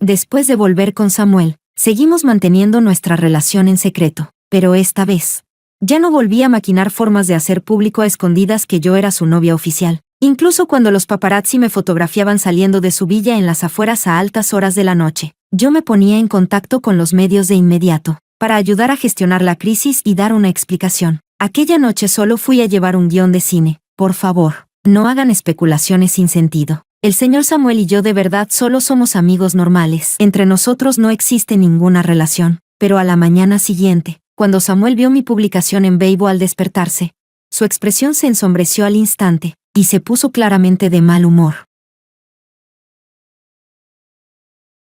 Después de volver con Samuel, seguimos manteniendo nuestra relación en secreto, pero esta vez ya no volví a maquinar formas de hacer público a escondidas que yo era su novia oficial. Incluso cuando los paparazzi me fotografiaban saliendo de su villa en las afueras a altas horas de la noche, yo me ponía en contacto con los medios de inmediato, para ayudar a gestionar la crisis y dar una explicación. Aquella noche solo fui a llevar un guión de cine. Por favor, no hagan especulaciones sin sentido. El señor Samuel y yo de verdad solo somos amigos normales. Entre nosotros no existe ninguna relación. Pero a la mañana siguiente, cuando Samuel vio mi publicación en Weibo al despertarse, su expresión se ensombreció al instante, y se puso claramente de mal humor.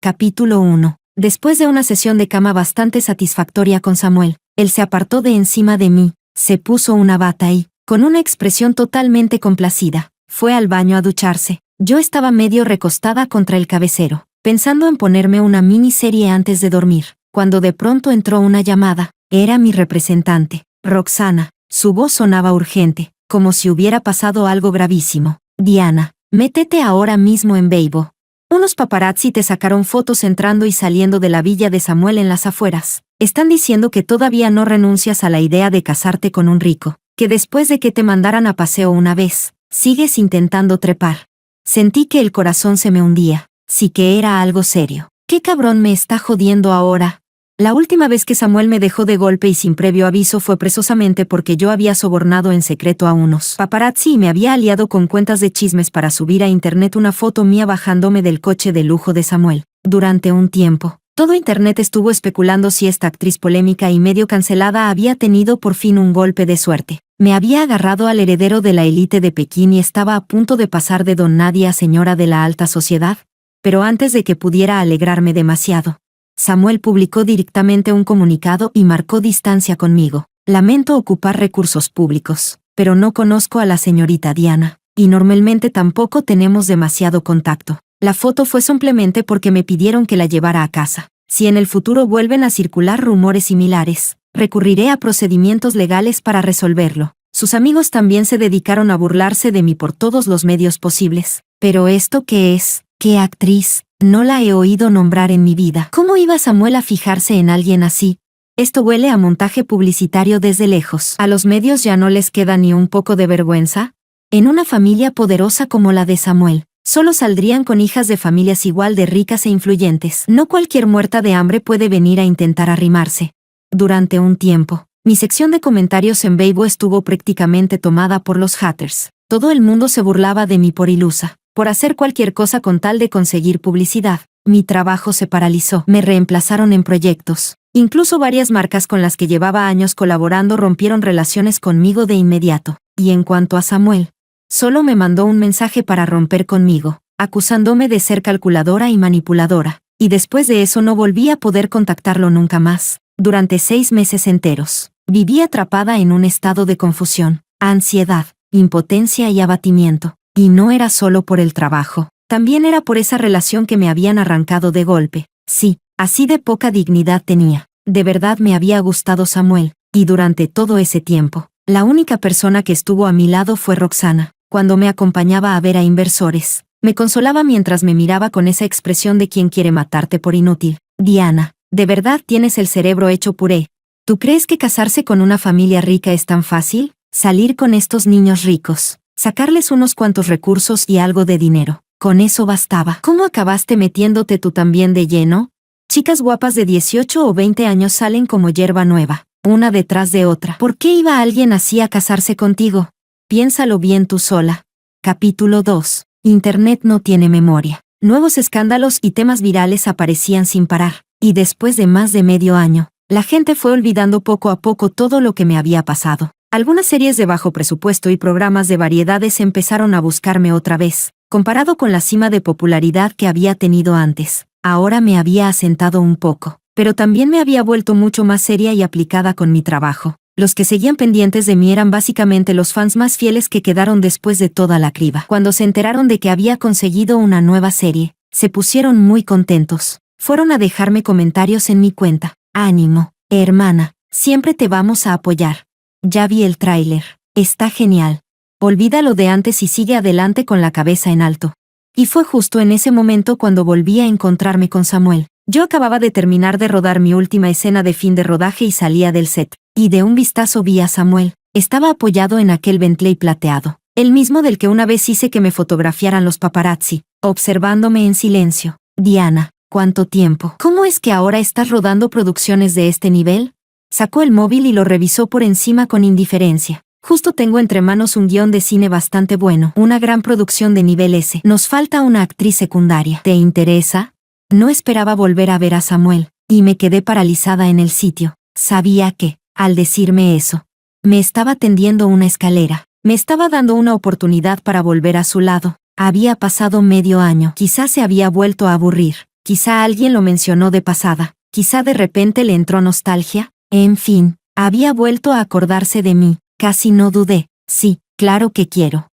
Capítulo 1. Después de una sesión de cama bastante satisfactoria con Samuel, él se apartó de encima de mí, se puso una bata y, con una expresión totalmente complacida, fue al baño a ducharse. Yo estaba medio recostada contra el cabecero, pensando en ponerme una miniserie antes de dormir, cuando de pronto entró una llamada. Era mi representante, Roxana. Su voz sonaba urgente, como si hubiera pasado algo gravísimo. Diana, métete ahora mismo en Weibo. Unos paparazzi te sacaron fotos entrando y saliendo de la villa de Samuel en las afueras. Están diciendo que todavía no renuncias a la idea de casarte con un rico, que después de que te mandaran a paseo una vez, sigues intentando trepar. Sentí que el corazón se me hundía. Sí que era algo serio. ¿Qué cabrón me está jodiendo ahora? La última vez que Samuel me dejó de golpe y sin previo aviso fue precisamente porque yo había sobornado en secreto a unos paparazzi y me había aliado con cuentas de chismes para subir a internet una foto mía bajándome del coche de lujo de Samuel. Durante un tiempo, todo internet estuvo especulando si esta actriz polémica y medio cancelada había tenido por fin un golpe de suerte. Me había agarrado al heredero de la élite de Pekín y estaba a punto de pasar de don nadie a señora de la alta sociedad. Pero antes de que pudiera alegrarme demasiado, Samuel publicó directamente un comunicado y marcó distancia conmigo. Lamento ocupar recursos públicos, pero no conozco a la señorita Diana, y normalmente tampoco tenemos demasiado contacto. La foto fue simplemente porque me pidieron que la llevara a casa. Si en el futuro vuelven a circular rumores similares, recurriré a procedimientos legales para resolverlo. Sus amigos también se dedicaron a burlarse de mí por todos los medios posibles. ¿Pero esto qué es? ¿Qué actriz? No la he oído nombrar en mi vida. ¿Cómo iba Samuel a fijarse en alguien así? Esto huele a montaje publicitario desde lejos. ¿A los medios ya no les queda ni un poco de vergüenza? En una familia poderosa como la de Samuel, solo saldrían con hijas de familias igual de ricas e influyentes. No cualquier muerta de hambre puede venir a intentar arrimarse. Durante un tiempo, mi sección de comentarios en Weibo estuvo prácticamente tomada por los haters. Todo el mundo se burlaba de mí por ilusa, por hacer cualquier cosa con tal de conseguir publicidad. Mi trabajo se paralizó. Me reemplazaron en proyectos. Incluso varias marcas con las que llevaba años colaborando rompieron relaciones conmigo de inmediato. Y en cuanto a Samuel, solo me mandó un mensaje para romper conmigo, acusándome de ser calculadora y manipuladora. Y después de eso no volví a poder contactarlo nunca más. Durante 6 meses enteros, viví atrapada en un estado de confusión, ansiedad, impotencia y abatimiento. Y no era solo por el trabajo, también era por esa relación que me habían arrancado de golpe. Sí, así de poca dignidad tenía. De verdad me había gustado Samuel, y durante todo ese tiempo, la única persona que estuvo a mi lado fue Roxana. Cuando me acompañaba a ver a inversores, me consolaba mientras me miraba con esa expresión de quien quiere matarte por inútil. Diana, de verdad tienes el cerebro hecho puré. ¿Tú crees que casarse con una familia rica es tan fácil? Salir con estos niños ricos, sacarles unos cuantos recursos y algo de dinero. Con eso bastaba. ¿Cómo acabaste metiéndote tú también de lleno? Chicas guapas de 18 o 20 años salen como hierba nueva, una detrás de otra. ¿Por qué iba alguien así a casarse contigo? Piénsalo bien tú sola. Capítulo 2. Internet no tiene memoria. Nuevos escándalos y temas virales aparecían sin parar, y después de más de medio año, la gente fue olvidando poco a poco todo lo que me había pasado. Algunas series de bajo presupuesto y programas de variedades empezaron a buscarme otra vez. Comparado con la cima de popularidad que había tenido antes, ahora me había asentado un poco, pero también me había vuelto mucho más seria y aplicada con mi trabajo. Los que seguían pendientes de mí eran básicamente los fans más fieles que quedaron después de toda la criba. Cuando se enteraron de que había conseguido una nueva serie, se pusieron muy contentos. Fueron a dejarme comentarios en mi cuenta. Ánimo, hermana, siempre te vamos a apoyar. Ya vi el tráiler. Está genial. Olvida lo de antes y sigue adelante con la cabeza en alto. Y fue justo en ese momento cuando volví a encontrarme con Samuel. Yo acababa de terminar de rodar mi última escena de fin de rodaje y salía del set. Y de un vistazo vi a Samuel. Estaba apoyado en aquel Bentley plateado, el mismo del que una vez hice que me fotografiaran los paparazzi, observándome en silencio. Diana, ¿cuánto tiempo? ¿Cómo es que ahora estás rodando producciones de este nivel? Sacó el móvil y lo revisó por encima con indiferencia. Justo tengo entre manos un guión de cine bastante bueno, una gran producción de nivel S. Nos falta una actriz secundaria. ¿Te interesa? No esperaba volver a ver a Samuel, y me quedé paralizada en el sitio. Sabía que, al decirme eso, me estaba tendiendo una escalera. Me estaba dando una oportunidad para volver a su lado. Había pasado medio año. Quizá se había vuelto a aburrir. Quizá alguien lo mencionó de pasada. Quizá de repente le entró nostalgia. En fin, había vuelto a acordarse de mí. Casi no dudé. Sí, claro que quiero.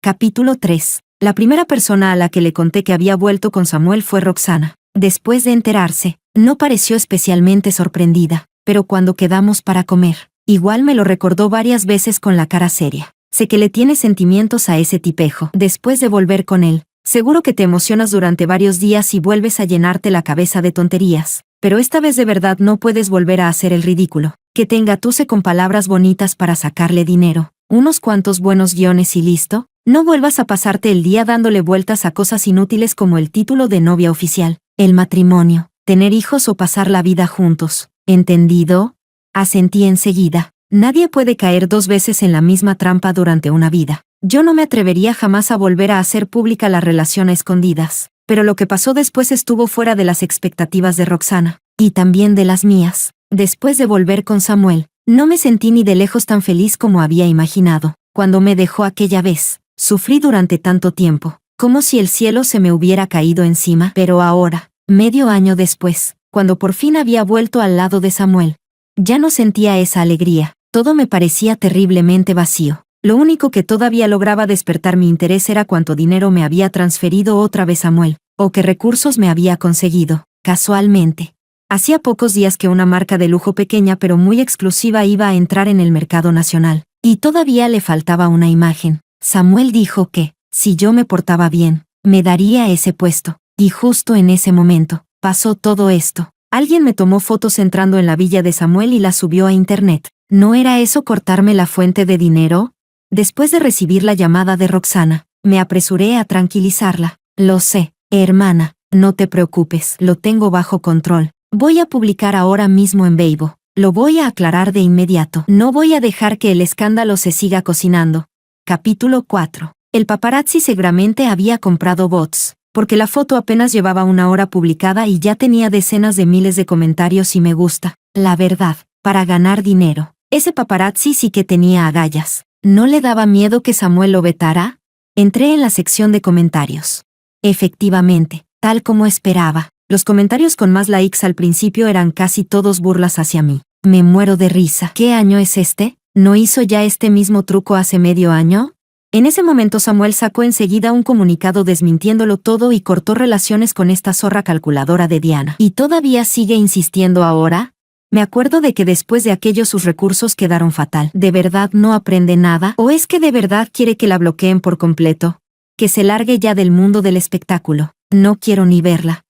Capítulo 3. La primera persona a la que le conté que había vuelto con Samuel fue Roxana. Después de enterarse, no pareció especialmente sorprendida, pero cuando quedamos para comer, igual me lo recordó varias veces con la cara seria. Sé que le tienes sentimientos a ese tipejo. Después de volver con él, seguro que te emocionas durante varios días y vuelves a llenarte la cabeza de tonterías. Pero esta vez de verdad no puedes volver a hacer el ridículo. Que te engatuse con palabras bonitas para sacarle dinero, unos cuantos buenos guiones y listo. No vuelvas a pasarte el día dándole vueltas a cosas inútiles como el título de novia oficial, el matrimonio, tener hijos o pasar la vida juntos. ¿Entendido? Asentí enseguida. Nadie puede caer 2 veces en la misma trampa durante una vida. Yo no me atrevería jamás a volver a hacer pública la relación a escondidas. Pero lo que pasó después estuvo fuera de las expectativas de Roxana, y también de las mías. Después de volver con Samuel, no me sentí ni de lejos tan feliz como había imaginado. Cuando me dejó aquella vez, sufrí durante tanto tiempo, como si el cielo se me hubiera caído encima. Pero ahora, medio año después, cuando por fin había vuelto al lado de Samuel, ya no sentía esa alegría. Todo me parecía terriblemente vacío. Lo único que todavía lograba despertar mi interés era cuánto dinero me había transferido otra vez Samuel, o qué recursos me había conseguido, casualmente. Hacía pocos días que una marca de lujo pequeña pero muy exclusiva iba a entrar en el mercado nacional, y todavía le faltaba una imagen. Samuel dijo que, si yo me portaba bien, me daría ese puesto, y justo en ese momento, pasó todo esto. Alguien me tomó fotos entrando en la villa de Samuel y las subió a internet. ¿No era eso cortarme la fuente de dinero? Después de recibir la llamada de Roxana, me apresuré a tranquilizarla. Lo sé, hermana, no te preocupes, lo tengo bajo control. Voy a publicar ahora mismo en Weibo. Lo voy a aclarar de inmediato. No voy a dejar que el escándalo se siga cocinando. Capítulo 4. El paparazzi seguramente había comprado bots, porque la foto apenas llevaba 1 hora publicada y ya tenía decenas de miles de comentarios y me gusta. La verdad, para ganar dinero, ese paparazzi sí que tenía agallas. ¿No le daba miedo que Samuel lo vetara? Entré en la sección de comentarios. Efectivamente, tal como esperaba, los comentarios con más likes al principio eran casi todos burlas hacia mí. Me muero de risa. ¿Qué año es este? ¿No hizo ya este mismo truco hace medio año? En ese momento Samuel sacó enseguida un comunicado desmintiéndolo todo y cortó relaciones con esta zorra calculadora de Diana. ¿Y todavía sigue insistiendo ahora? Me acuerdo de que después de aquello sus recursos quedaron fatal. ¿De verdad no aprende nada? ¿O es que de verdad quiere que la bloqueen por completo? Que se largue ya del mundo del espectáculo. No quiero ni verla.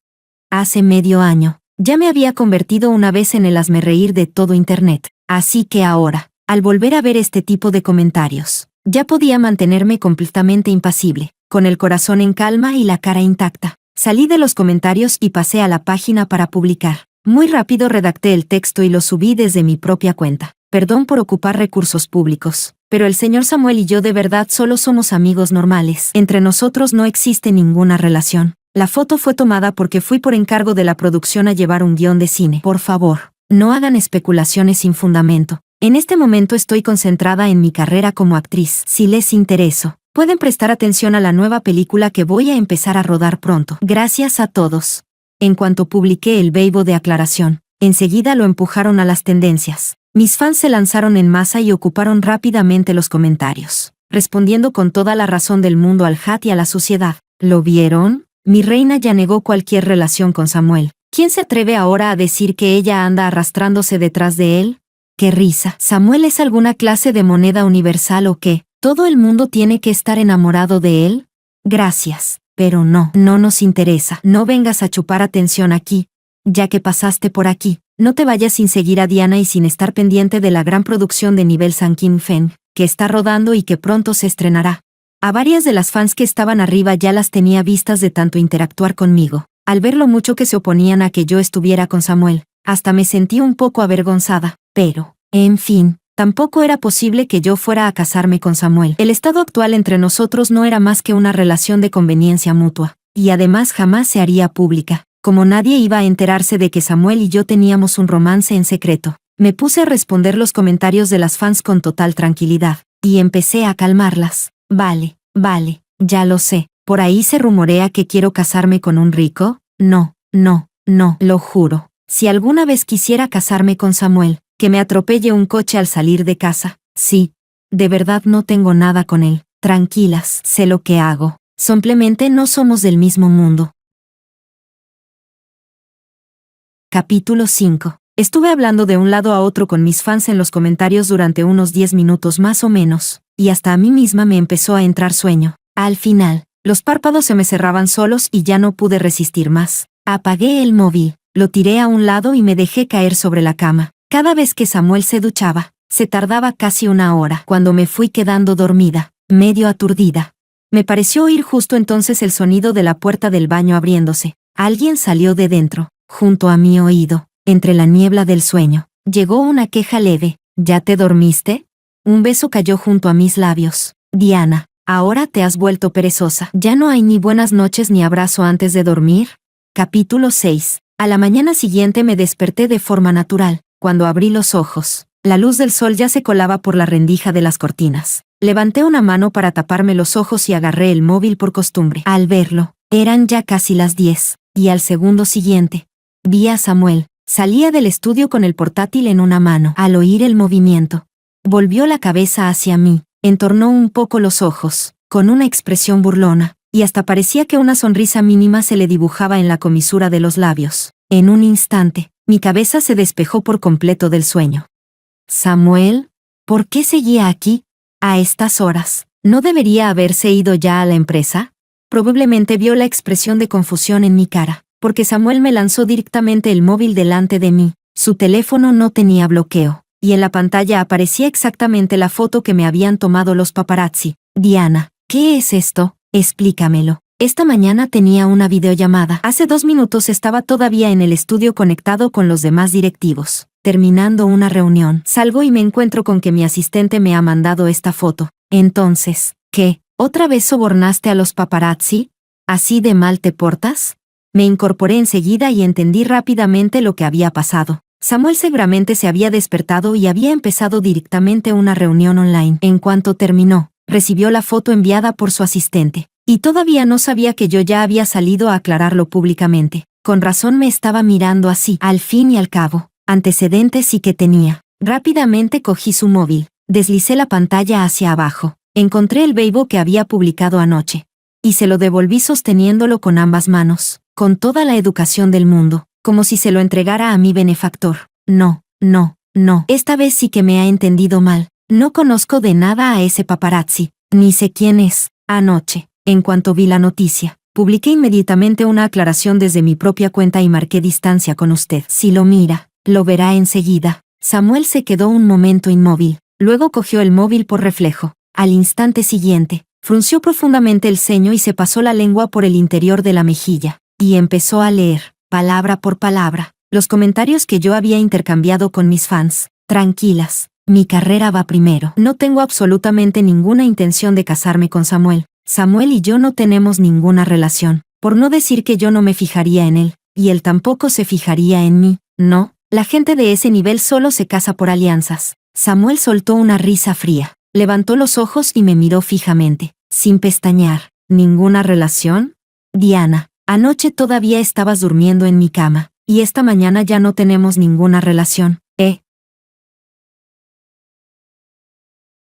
Hace medio año, ya me había convertido una vez en el hazmerreír de todo internet. Así que ahora, al volver a ver este tipo de comentarios, ya podía mantenerme completamente impasible, con el corazón en calma y la cara intacta. Salí de los comentarios y pasé a la página para publicar. Muy rápido redacté el texto y lo subí desde mi propia cuenta. Perdón por ocupar recursos públicos, pero el señor Samuel y yo de verdad solo somos amigos normales. Entre nosotros no existe ninguna relación. La foto fue tomada porque fui por encargo de la producción a llevar un guión de cine. Por favor, no hagan especulaciones sin fundamento. En este momento estoy concentrada en mi carrera como actriz. Si les intereso, pueden prestar atención a la nueva película que voy a empezar a rodar pronto. Gracias a todos. En cuanto publiqué el Weibo de aclaración, enseguida lo empujaron a las tendencias. Mis fans se lanzaron en masa y ocuparon rápidamente los comentarios, respondiendo con toda la razón del mundo al hate y a la suciedad. ¿Lo vieron? Mi reina ya negó cualquier relación con Samuel. ¿Quién se atreve ahora a decir que ella anda arrastrándose detrás de él? ¡Qué risa! ¿Samuel es alguna clase de moneda universal o qué? ¿Todo el mundo tiene que estar enamorado de él? Gracias, pero no nos interesa. No vengas a chupar atención aquí. Ya que pasaste por aquí, no te vayas sin seguir a Diana y sin estar pendiente de la gran producción de nivel San Kim Feng, que está rodando y que pronto se estrenará. A varias de las fans que estaban arriba ya las tenía vistas de tanto interactuar conmigo. Al ver lo mucho que se oponían a que yo estuviera con Samuel, hasta me sentí un poco avergonzada, pero, en fin, tampoco era posible que yo fuera a casarme con Samuel. El estado actual entre nosotros no era más que una relación de conveniencia mutua, y además jamás se haría pública, como nadie iba a enterarse de que Samuel y yo teníamos un romance en secreto. Me puse a responder los comentarios de las fans con total tranquilidad, y empecé a calmarlas. Vale, ya lo sé. ¿Por ahí se rumorea que quiero casarme con un rico? No, lo juro. Si alguna vez quisiera casarme con Samuel, que me atropelle un coche al salir de casa. Sí, de verdad no tengo nada con él. Tranquilas, sé lo que hago. Simplemente no somos del mismo mundo. Capítulo 5. Estuve hablando de un lado a otro con mis fans en los comentarios durante unos 10 minutos más o menos, y hasta a mí misma me empezó a entrar sueño. Al final, los párpados se me cerraban solos y ya no pude resistir más. Apagué el móvil, lo tiré a un lado y me dejé caer sobre la cama. Cada vez que Samuel se duchaba, se tardaba casi una hora. Cuando me fui quedando dormida, medio aturdida, me pareció oír justo entonces el sonido de la puerta del baño abriéndose. Alguien salió de dentro, junto a mi oído, entre la niebla del sueño. Llegó una queja leve. ¿Ya te dormiste? Un beso cayó junto a mis labios. Diana, ahora te has vuelto perezosa. ¿Ya no hay ni buenas noches ni abrazo antes de dormir? Capítulo 6. A la mañana siguiente me desperté de forma natural. Cuando abrí los ojos, la luz del sol ya se colaba por la rendija de las cortinas. Levanté una mano para taparme los ojos y agarré el móvil por costumbre. Al verlo, eran ya casi las 10, y al segundo siguiente, vi a Samuel. Salía del estudio con el portátil en una mano. Al oír el movimiento, volvió la cabeza hacia mí, entornó un poco los ojos, con una expresión burlona, y hasta parecía que una sonrisa mínima se le dibujaba en la comisura de los labios. En un instante, mi cabeza se despejó por completo del sueño. ¿Samuel? ¿Por qué seguía aquí? A estas horas, ¿no debería haberse ido ya a la empresa? Probablemente vio la expresión de confusión en mi cara, porque Samuel me lanzó directamente el móvil delante de mí. Su teléfono no tenía bloqueo, y en la pantalla aparecía exactamente la foto que me habían tomado los paparazzi. Diana, ¿qué es esto? Explícamelo. Esta mañana tenía una videollamada. Hace 2 minutos estaba todavía en el estudio conectado con los demás directivos. Terminando una reunión, salgo y me encuentro con que mi asistente me ha mandado esta foto. Entonces, ¿qué? ¿Otra vez sobornaste a los paparazzi? ¿Así de mal te portas? Me incorporé enseguida y entendí rápidamente lo que había pasado. Samuel seguramente se había despertado y había empezado directamente una reunión online. En cuanto terminó, recibió la foto enviada por su asistente. Y todavía no sabía que yo ya había salido a aclararlo públicamente. Con razón me estaba mirando así. Al fin y al cabo, antecedentes sí que tenía. Rápidamente cogí su móvil, deslicé la pantalla hacia abajo, encontré el Weibo que había publicado anoche, y se lo devolví sosteniéndolo con ambas manos, con toda la educación del mundo, como si se lo entregara a mi benefactor. No, esta vez sí que me ha entendido mal. No conozco de nada a ese paparazzi, ni sé quién es. Anoche, en cuanto vi la noticia, publiqué inmediatamente una aclaración desde mi propia cuenta y marqué distancia con usted. Si lo mira, lo verá enseguida. Samuel se quedó un momento inmóvil, luego cogió el móvil por reflejo. Al instante siguiente, frunció profundamente el ceño y se pasó la lengua por el interior de la mejilla, y empezó a leer, palabra por palabra, los comentarios que yo había intercambiado con mis fans. Tranquilas, mi carrera va primero. No tengo absolutamente ninguna intención de casarme con Samuel. Samuel y yo no tenemos ninguna relación, por no decir que yo no me fijaría en él, y él tampoco se fijaría en mí. No, la gente de ese nivel solo se casa por alianzas. Samuel soltó una risa fría, levantó los ojos y me miró fijamente, sin pestañear. ¿Ninguna relación? Diana, anoche todavía estabas durmiendo en mi cama, y esta mañana ya no tenemos ninguna relación, ¿eh?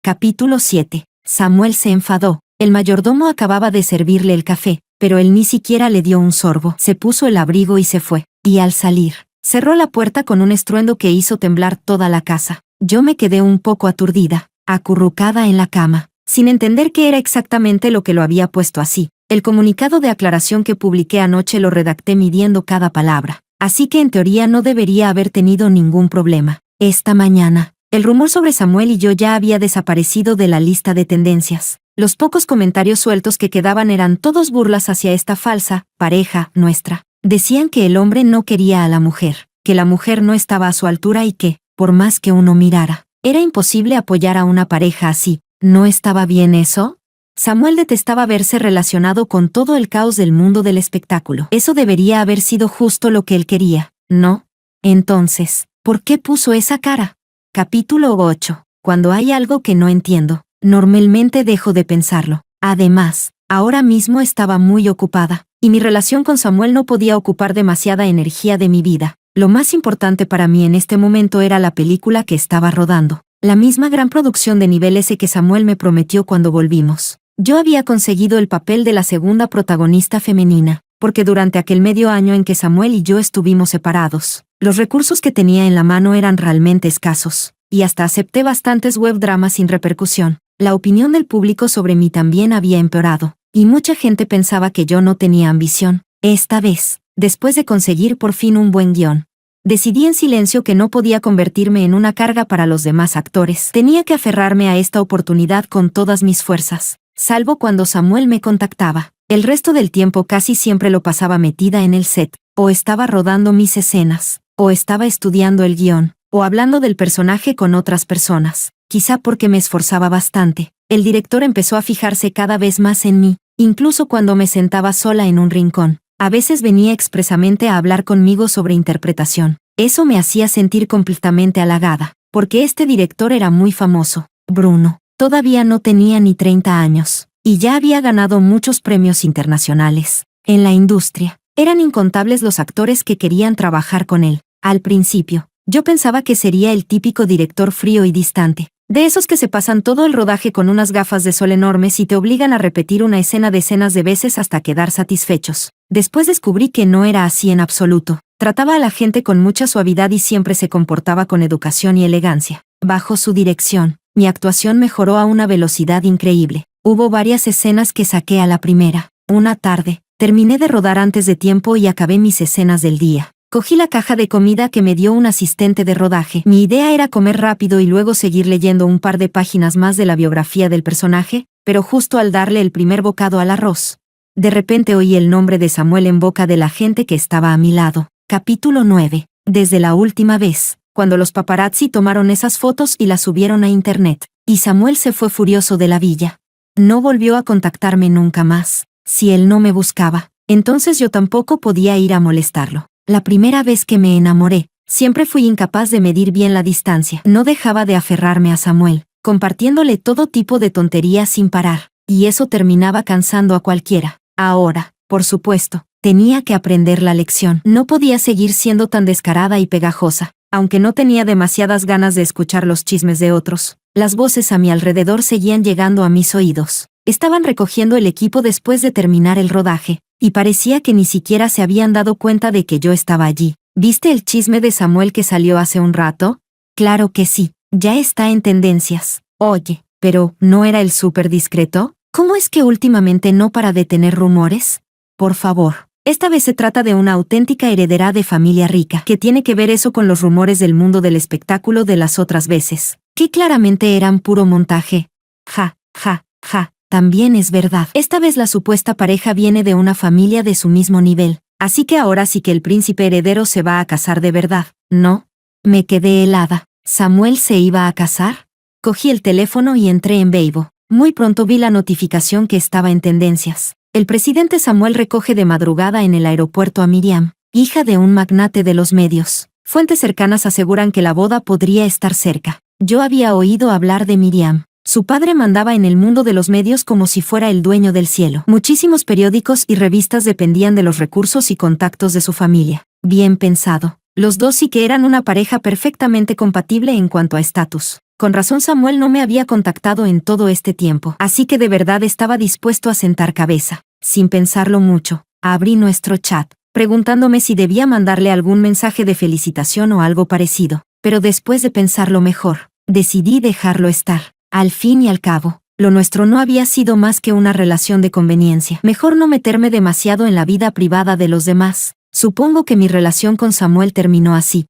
Capítulo 7. Samuel se enfadó. El mayordomo acababa de servirle el café, pero él ni siquiera le dio un sorbo. Se puso el abrigo y se fue, y al salir, cerró la puerta con un estruendo que hizo temblar toda la casa. Yo me quedé un poco aturdida, acurrucada en la cama, sin entender qué era exactamente lo que lo había puesto así. El comunicado de aclaración que publiqué anoche lo redacté midiendo cada palabra, así que en teoría no debería haber tenido ningún problema. Esta mañana, el rumor sobre Samuel y yo ya había desaparecido de la lista de tendencias. Los pocos comentarios sueltos que quedaban eran todos burlas hacia esta falsa pareja nuestra. Decían que el hombre no quería a la mujer, que la mujer no estaba a su altura y que, por más que uno mirara, era imposible apoyar a una pareja así. ¿No estaba bien eso? Samuel detestaba verse relacionado con todo el caos del mundo del espectáculo. Eso debería haber sido justo lo que él quería, ¿no? Entonces, ¿por qué puso esa cara? Capítulo 8. Cuando hay algo que no entiendo, normalmente dejo de pensarlo. Además, ahora mismo estaba muy ocupada, y mi relación con Samuel no podía ocupar demasiada energía de mi vida. Lo más importante para mí en este momento era la película que estaba rodando, la misma gran producción de nivel S que Samuel me prometió cuando volvimos. Yo había conseguido el papel de la segunda protagonista femenina, porque durante aquel medio año en que Samuel y yo estuvimos separados, los recursos que tenía en la mano eran realmente escasos, y hasta acepté bastantes webdramas sin repercusión. La opinión del público sobre mí también había empeorado, y mucha gente pensaba que yo no tenía ambición. Esta vez, después de conseguir por fin un buen guión, decidí en silencio que no podía convertirme en una carga para los demás actores. Tenía que aferrarme a esta oportunidad con todas mis fuerzas, salvo cuando Samuel me contactaba. El resto del tiempo casi siempre lo pasaba metida en el set, o estaba rodando mis escenas, o estaba estudiando el guión, o hablando del personaje con otras personas. Quizá porque me esforzaba bastante, el director empezó a fijarse cada vez más en mí, incluso cuando me sentaba sola en un rincón. A veces venía expresamente a hablar conmigo sobre interpretación. Eso me hacía sentir completamente halagada, porque este director era muy famoso. Bruno todavía no tenía ni 30 años, y ya había ganado muchos premios internacionales. En la industria, eran incontables los actores que querían trabajar con él. Al principio, yo pensaba que sería el típico director frío y distante, de esos que se pasan todo el rodaje con unas gafas de sol enormes y te obligan a repetir una escena decenas de veces hasta quedar satisfechos. Después descubrí que no era así en absoluto. Trataba a la gente con mucha suavidad y siempre se comportaba con educación y elegancia. Bajo su dirección, mi actuación mejoró a una velocidad increíble. Hubo varias escenas que saqué a la primera. Una tarde, terminé de rodar antes de tiempo y acabé mis escenas del día. Cogí la caja de comida que me dio un asistente de rodaje. Mi idea era comer rápido y luego seguir leyendo un par de páginas más de la biografía del personaje, pero justo al darle el primer bocado al arroz, de repente oí el nombre de Samuel en boca de la gente que estaba a mi lado. Capítulo 9. Desde la última vez, cuando los paparazzi tomaron esas fotos y las subieron a internet, y Samuel se fue furioso de la villa. No volvió a contactarme nunca más. Si él no me buscaba, entonces yo tampoco podía ir a molestarlo. La primera vez que me enamoré, siempre fui incapaz de medir bien la distancia. No dejaba de aferrarme a Samuel, compartiéndole todo tipo de tonterías sin parar, y eso terminaba cansando a cualquiera. Ahora, por supuesto, tenía que aprender la lección. No podía seguir siendo tan descarada y pegajosa, aunque no tenía demasiadas ganas de escuchar los chismes de otros. Las voces a mi alrededor seguían llegando a mis oídos. Estaban recogiendo el equipo después de terminar el rodaje, y parecía que ni siquiera se habían dado cuenta de que yo estaba allí. ¿Viste el chisme de Samuel que salió hace un rato? Claro que sí, ya está en tendencias. Oye, pero ¿no era el súper discreto? ¿Cómo es que últimamente no para de tener rumores? Por favor, esta vez se trata de una auténtica heredera de familia rica. ¿Qué tiene que ver eso con los rumores del mundo del espectáculo de las otras veces? Que claramente eran puro montaje. Ja, ja, ja. También es verdad. Esta vez la supuesta pareja viene de una familia de su mismo nivel, así que ahora sí que el príncipe heredero se va a casar de verdad, ¿no? Me quedé helada. ¿Samuel se iba a casar? Cogí el teléfono y entré en Weibo. Muy pronto vi la notificación que estaba en tendencias. El presidente Samuel recoge de madrugada en el aeropuerto a Miriam, hija de un magnate de los medios. Fuentes cercanas aseguran que la boda podría estar cerca. Yo había oído hablar de Miriam. Su padre mandaba en el mundo de los medios como si fuera el dueño del cielo. Muchísimos periódicos y revistas dependían de los recursos y contactos de su familia. Bien pensado. Los dos sí que eran una pareja perfectamente compatible en cuanto a estatus. Con razón Samuel no me había contactado en todo este tiempo, así que de verdad estaba dispuesto a sentar cabeza. Sin pensarlo mucho, abrí nuestro chat, preguntándome si debía mandarle algún mensaje de felicitación o algo parecido. Pero después de pensarlo mejor, decidí dejarlo estar. Al fin y al cabo, Lo nuestro no había sido más que una relación de conveniencia. Mejor no meterme demasiado en la vida privada de los demás. Supongo que mi relación con Samuel terminó así.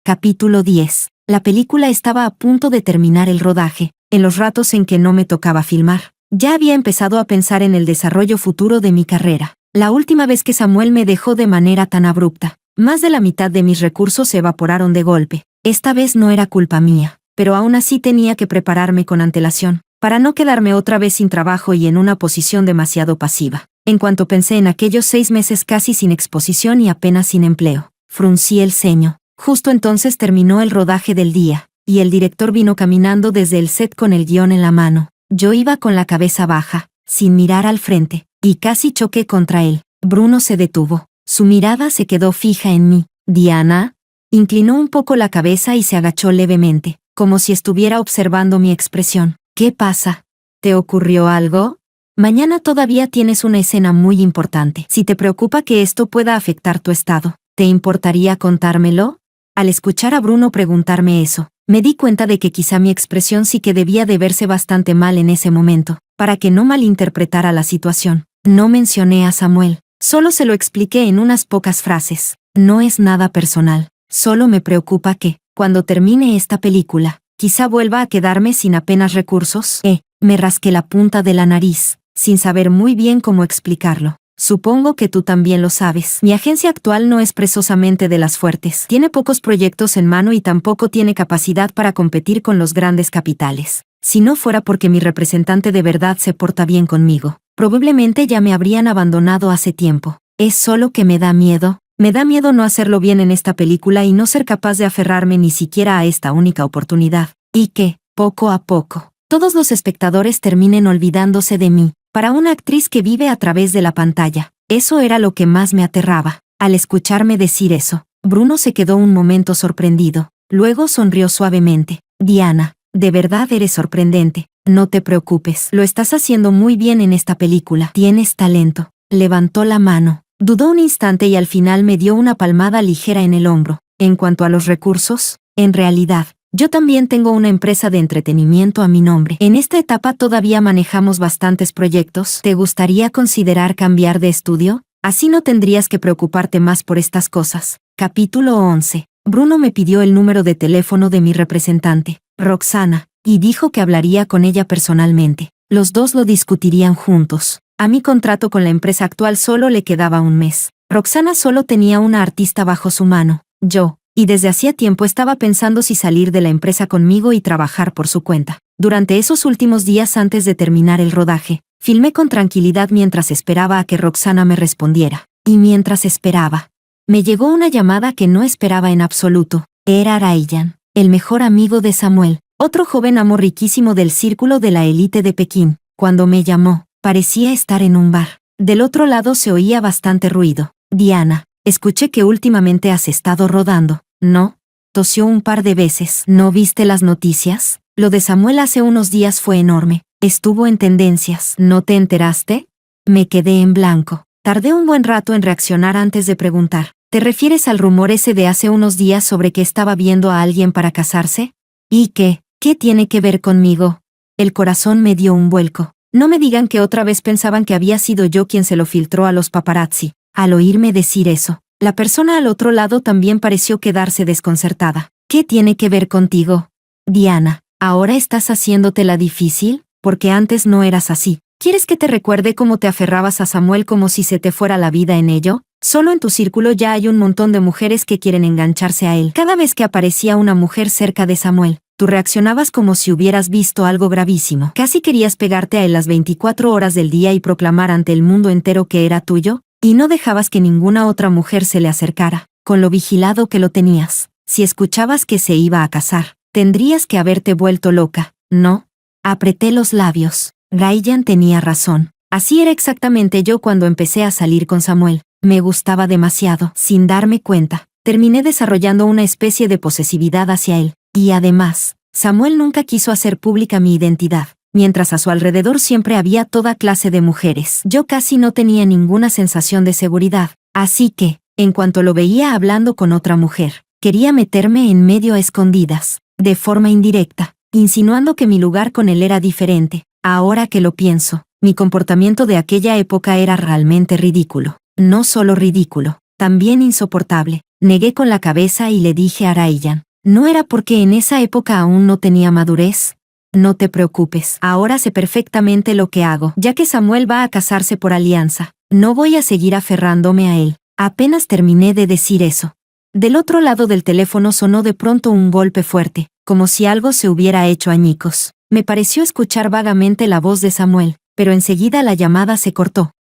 Capítulo 10. La película estaba a punto de terminar el rodaje. En los ratos en que no me tocaba filmar, ya había empezado a pensar en el desarrollo futuro de mi carrera. La última vez que Samuel me dejó de manera tan abrupta, más de la mitad de mis recursos se evaporaron de golpe. Esta vez no era culpa mía, pero aún así tenía que prepararme con antelación, para no quedarme otra vez sin trabajo y en una posición demasiado pasiva. En cuanto pensé en aquellos 6 meses casi sin exposición y apenas sin empleo, fruncí el ceño. Justo entonces terminó el rodaje del día, y el director vino caminando desde el set con el guión en la mano. Yo iba con la cabeza baja, sin mirar al frente, y casi choqué contra él. Bruno se detuvo. Su mirada se quedó fija en mí. «Diana». Inclinó un poco la cabeza y se agachó levemente, como si estuviera observando mi expresión. «¿Qué pasa? ¿Te ocurrió algo? Mañana todavía tienes una escena muy importante. Si te preocupa que esto pueda afectar tu estado, ¿te importaría contármelo?». Al escuchar a Bruno preguntarme eso, me di cuenta de que quizá mi expresión sí que debía de verse bastante mal en ese momento, para que no malinterpretara la situación. No mencioné a Samuel, solo se lo expliqué en unas pocas frases. No es nada personal, solo me preocupa que, cuando termine esta película, quizá vuelva a quedarme sin apenas recursos. Me rasqué la punta de la nariz, sin saber muy bien cómo explicarlo. Supongo que tú también lo sabes. Mi agencia actual no es precisamente de las fuertes. Tiene pocos proyectos en mano y tampoco tiene capacidad para competir con los grandes capitales. Si no fuera porque mi representante de verdad se porta bien conmigo, probablemente ya me habrían abandonado hace tiempo. Es solo que me da miedo. Me da miedo no hacerlo bien en esta película y no ser capaz de aferrarme ni siquiera a esta única oportunidad. Y que, poco a poco, todos los espectadores terminen olvidándose de mí. Para una actriz que vive a través de la pantalla, eso era lo que más me aterraba. Al escucharme decir eso, Bruno se quedó un momento sorprendido. Luego sonrió suavemente. «Diana, de verdad eres sorprendente. No te preocupes, lo estás haciendo muy bien en esta película. Tienes talento». Levantó la mano, dudó un instante y al final me dio una palmada ligera en el hombro. En cuanto a los recursos, en realidad, yo también tengo una empresa de entretenimiento a mi nombre. En esta etapa todavía manejamos bastantes proyectos. ¿Te gustaría considerar cambiar de estudio? Así no tendrías que preocuparte más por estas cosas. Capítulo 11. Bruno me pidió el número de teléfono de mi representante, Roxana, y dijo que hablaría con ella personalmente. Los dos lo discutirían juntos. A mi contrato con la empresa actual solo le quedaba un mes. Roxana solo tenía una artista bajo su mano, yo. Y desde hacía tiempo estaba pensando si salir de la empresa conmigo y trabajar por su cuenta. Durante esos últimos días antes de terminar el rodaje, filmé con tranquilidad mientras esperaba a que Roxana me respondiera. Y mientras esperaba, me llegó una llamada que no esperaba en absoluto. Era Ryan, el mejor amigo de Samuel, otro joven amo riquísimo del círculo de la élite de Pekín. Cuando me llamó, parecía estar en un bar. Del otro lado se oía bastante ruido. «Diana, escuché que últimamente has estado rodando, ¿no?». Tosió un par de veces. «¿No viste las noticias? Lo de Samuel hace unos días fue enorme. Estuvo en tendencias. ¿No te enteraste?». Me quedé en blanco. Tardé un buen rato en reaccionar antes de preguntar. «¿Te refieres al rumor ese de hace unos días sobre que estaba viendo a alguien para casarse? ¿Y qué? ¿Qué tiene que ver conmigo?». El corazón me dio un vuelco. No me digan que otra vez pensaban que había sido yo quien se lo filtró a los paparazzi. Al oírme decir eso, la persona al otro lado también pareció quedarse desconcertada. «¿Qué tiene que ver contigo? Diana, ¿ahora estás haciéndotela difícil? Porque antes no eras así. ¿Quieres que te recuerde cómo te aferrabas a Samuel como si se te fuera la vida en ello? Solo en tu círculo ya hay un montón de mujeres que quieren engancharse a él. Cada vez que aparecía una mujer cerca de Samuel, tú reaccionabas como si hubieras visto algo gravísimo. Casi querías pegarte a él las 24 horas del día y proclamar ante el mundo entero que era tuyo, y no dejabas que ninguna otra mujer se le acercara, con lo vigilado que lo tenías. Si escuchabas que se iba a casar, tendrías que haberte vuelto loca, ¿no?». Apreté los labios. Ryan tenía razón. Así era exactamente yo cuando empecé a salir con Samuel. Me gustaba demasiado. Sin darme cuenta, terminé desarrollando una especie de posesividad hacia él. Y además, Samuel nunca quiso hacer pública mi identidad. Mientras a su alrededor siempre había toda clase de mujeres, yo casi no tenía ninguna sensación de seguridad. Así que, en cuanto lo veía hablando con otra mujer, quería meterme en medio a escondidas. De forma indirecta, insinuando que mi lugar con él era diferente. Ahora que lo pienso, mi comportamiento de aquella época era realmente ridículo. No solo ridículo, también insoportable. Negué con la cabeza y le dije a Ryan. ¿No era porque en esa época aún no tenía madurez? No te preocupes, ahora sé perfectamente lo que hago, ya que Samuel va a casarse por alianza. No voy a seguir aferrándome a él. Apenas terminé de decir eso. Del otro lado del teléfono sonó de pronto un golpe fuerte, como si algo se hubiera hecho añicos. Me pareció escuchar vagamente la voz de Samuel, pero enseguida la llamada se cortó.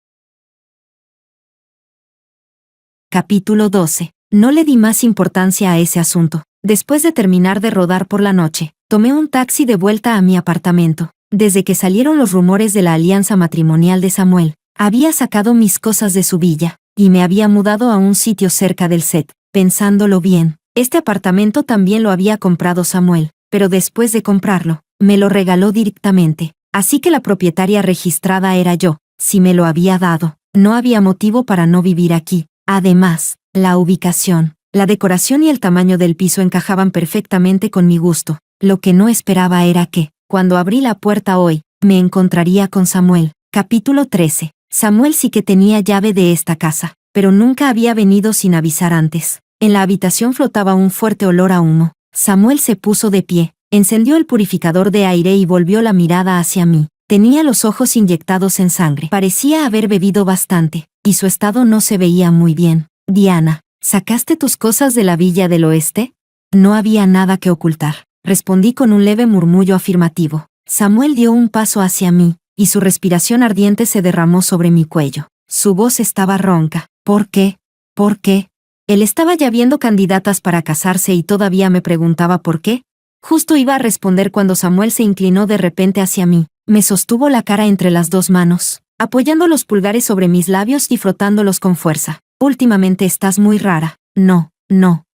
Capítulo 12. No le di más importancia a ese asunto. Después de terminar de rodar por la noche, tomé un taxi de vuelta a mi apartamento. Desde que salieron los rumores de la alianza matrimonial de Samuel, había sacado mis cosas de su villa, y me había mudado a un sitio cerca del set. Pensándolo bien, este apartamento también lo había comprado Samuel, pero después de comprarlo, me lo regaló directamente, así que la propietaria registrada era yo. Si me lo había dado, no había motivo para no vivir aquí. Además, la ubicación, la decoración y el tamaño del piso encajaban perfectamente con mi gusto. Lo que no esperaba era que, cuando abrí la puerta hoy, me encontraría con Samuel. Capítulo 13. Samuel sí que tenía llave de esta casa, pero nunca había venido sin avisar antes. En la habitación flotaba un fuerte olor a humo. Samuel se puso de pie, encendió el purificador de aire y volvió la mirada hacia mí. Tenía los ojos inyectados en sangre. Parecía haber bebido bastante, y su estado no se veía muy bien. Diana, ¿sacaste tus cosas de la Villa del Oeste? No había nada que ocultar. Respondí con un leve murmullo afirmativo. Samuel dio un paso hacia mí, y su respiración ardiente se derramó sobre mi cuello. Su voz estaba ronca. ¿Por qué? ¿Por qué? Él estaba ya viendo candidatas para casarse y todavía me preguntaba por qué. Justo iba a responder cuando Samuel se inclinó de repente hacia mí. Me sostuvo la cara entre las dos manos, apoyando los pulgares sobre mis labios y frotándolos con fuerza. Últimamente estás muy rara. No,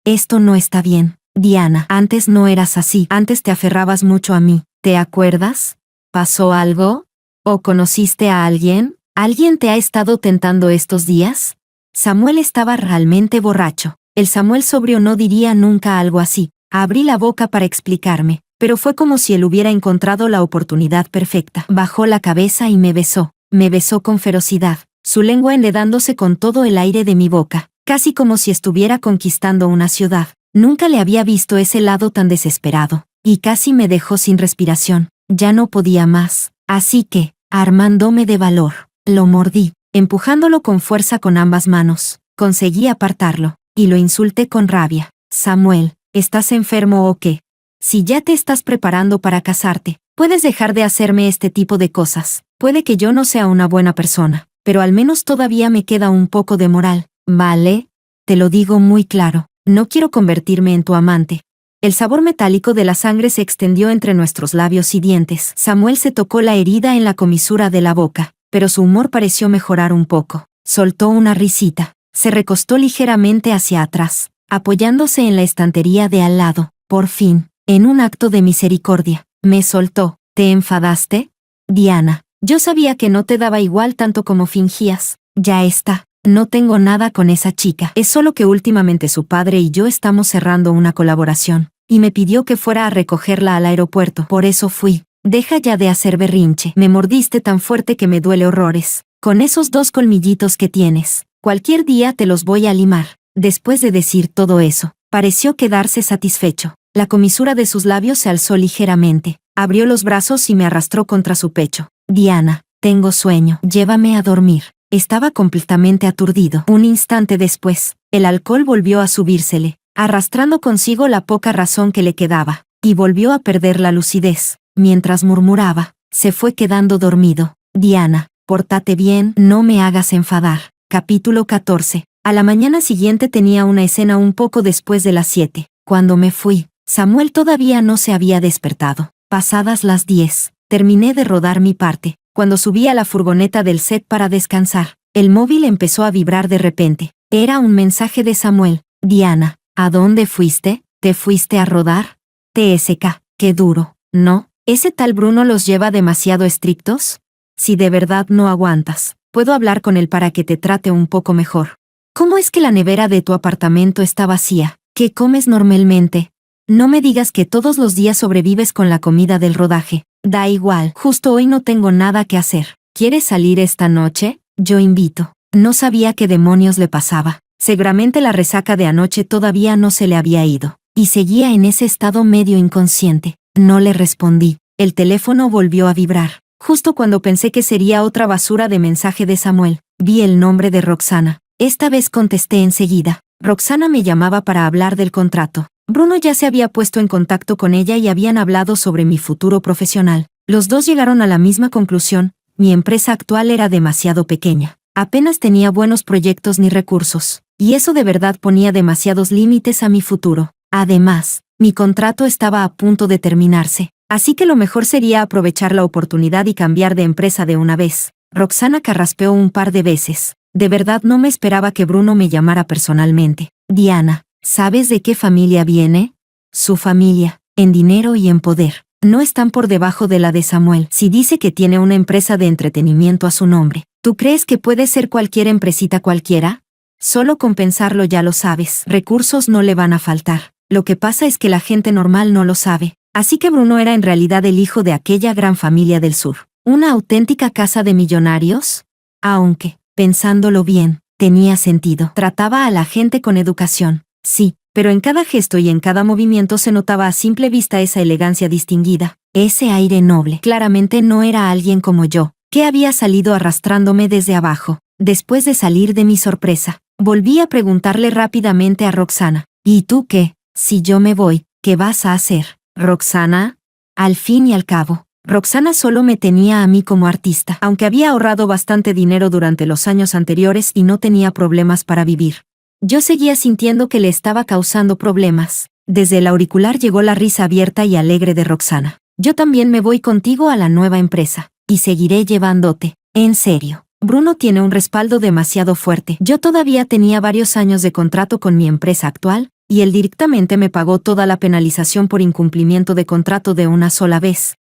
esto no está bien. Diana, antes no eras así. Antes te aferrabas mucho a mí. ¿Te acuerdas? ¿Pasó algo? ¿O conociste a alguien? ¿Alguien te ha estado tentando estos días? Samuel estaba realmente borracho. El Samuel sobrio no diría nunca algo así. Abrí la boca para explicarme, pero fue como si él hubiera encontrado la oportunidad perfecta. Bajó la cabeza y me besó con ferocidad, su lengua enredándose con todo el aire de mi boca, casi como si estuviera conquistando una ciudad. Nunca le había visto ese lado tan desesperado, y casi me dejó sin respiración. Ya no podía más, así que, armándome de valor, lo mordí, empujándolo con fuerza con ambas manos. Conseguí apartarlo, y lo insulté con rabia. Samuel, ¿estás enfermo o qué? Si ya te estás preparando para casarte, puedes dejar de hacerme este tipo de cosas. Puede que yo no sea una buena persona, pero al menos todavía me queda un poco de moral, ¿vale? Te lo digo muy claro, no quiero convertirme en tu amante. El sabor metálico de la sangre se extendió entre nuestros labios y dientes. Samuel se tocó la herida en la comisura de la boca, pero su humor pareció mejorar un poco. Soltó una risita, se recostó ligeramente hacia atrás, apoyándose en la estantería de al lado. Por fin, en un acto de misericordia, me soltó. ¿Te enfadaste? Diana, yo sabía que no te daba igual tanto como fingías. Ya está, no tengo nada con esa chica. Es solo que últimamente su padre y yo estamos cerrando una colaboración, y me pidió que fuera a recogerla al aeropuerto. Por eso fui. Deja ya de hacer berrinche. Me mordiste tan fuerte que me duele horrores. Con esos 2 colmillitos que tienes, cualquier día te los voy a limar. Después de decir todo eso, pareció quedarse satisfecho. La comisura de sus labios se alzó ligeramente, abrió los brazos y me arrastró contra su pecho. Diana, tengo sueño, llévame a dormir. Estaba completamente aturdido. Un instante después, el alcohol volvió a subírsele, arrastrando consigo la poca razón que le quedaba, y volvió a perder la lucidez. Mientras murmuraba, se fue quedando dormido. Diana, pórtate bien, no me hagas enfadar. Capítulo 14. A la mañana siguiente tenía una escena un poco después de las 7. Cuando me fui, Samuel todavía no se había despertado. Pasadas las 10, terminé de rodar mi parte. Cuando subí a la furgoneta del set para descansar, el móvil empezó a vibrar de repente. Era un mensaje de Samuel. Diana, ¿a dónde fuiste? ¿Te fuiste a rodar? TSK, qué duro, ¿no? ¿Ese tal Bruno los lleva demasiado estrictos? Si de verdad no aguantas, puedo hablar con él para que te trate un poco mejor. ¿Cómo es que la nevera de tu apartamento está vacía? ¿Qué comes normalmente? No me digas que todos los días sobrevives con la comida del rodaje. Da igual, justo hoy no tengo nada que hacer. ¿Quieres salir esta noche? Yo invito. No sabía qué demonios le pasaba. Seguramente la resaca de anoche todavía no se le había ido. Y seguía en ese estado medio inconsciente. No le respondí. El teléfono volvió a vibrar. Justo cuando pensé que sería otra basura de mensaje de Samuel, vi el nombre de Roxana. Esta vez contesté enseguida. Roxana me llamaba para hablar del contrato. Bruno ya se había puesto en contacto con ella y habían hablado sobre mi futuro profesional. Los dos llegaron a la misma conclusión: mi empresa actual era demasiado pequeña. Apenas tenía buenos proyectos ni recursos. Y eso de verdad ponía demasiados límites a mi futuro. Además, mi contrato estaba a punto de terminarse. Así que lo mejor sería aprovechar la oportunidad y cambiar de empresa de una vez. Roxana carraspeó un par de veces. De verdad no me esperaba que Bruno me llamara personalmente. Diana, ¿sabes de qué familia viene? Su familia, en dinero y en poder, no están por debajo de la de Samuel. Si dice que tiene una empresa de entretenimiento a su nombre, ¿tú crees que puede ser cualquier empresita cualquiera? Solo con pensarlo ya lo sabes. Recursos no le van a faltar. Lo que pasa es que la gente normal no lo sabe. Así que Bruno era en realidad el hijo de aquella gran familia del sur. ¿Una auténtica casa de millonarios? Aunque, pensándolo bien, tenía sentido. Trataba a la gente con educación, sí, pero en cada gesto y en cada movimiento se notaba a simple vista esa elegancia distinguida, ese aire noble. Claramente no era alguien como yo, que había salido arrastrándome desde abajo. Después de salir de mi sorpresa, volví a preguntarle rápidamente a Roxana: ¿y tú qué? Si yo me voy, ¿qué vas a hacer, Roxana? Al fin y al cabo, Roxana solo me tenía a mí como artista, aunque había ahorrado bastante dinero durante los años anteriores y no tenía problemas para vivir. Yo seguía sintiendo que le estaba causando problemas. Desde el auricular llegó la risa abierta y alegre de Roxana. Yo también me voy contigo a la nueva empresa, y seguiré llevándote. En serio, Bruno tiene un respaldo demasiado fuerte. Yo todavía tenía varios años de contrato con mi empresa actual, y él directamente me pagó toda la penalización por incumplimiento de contrato de una sola vez.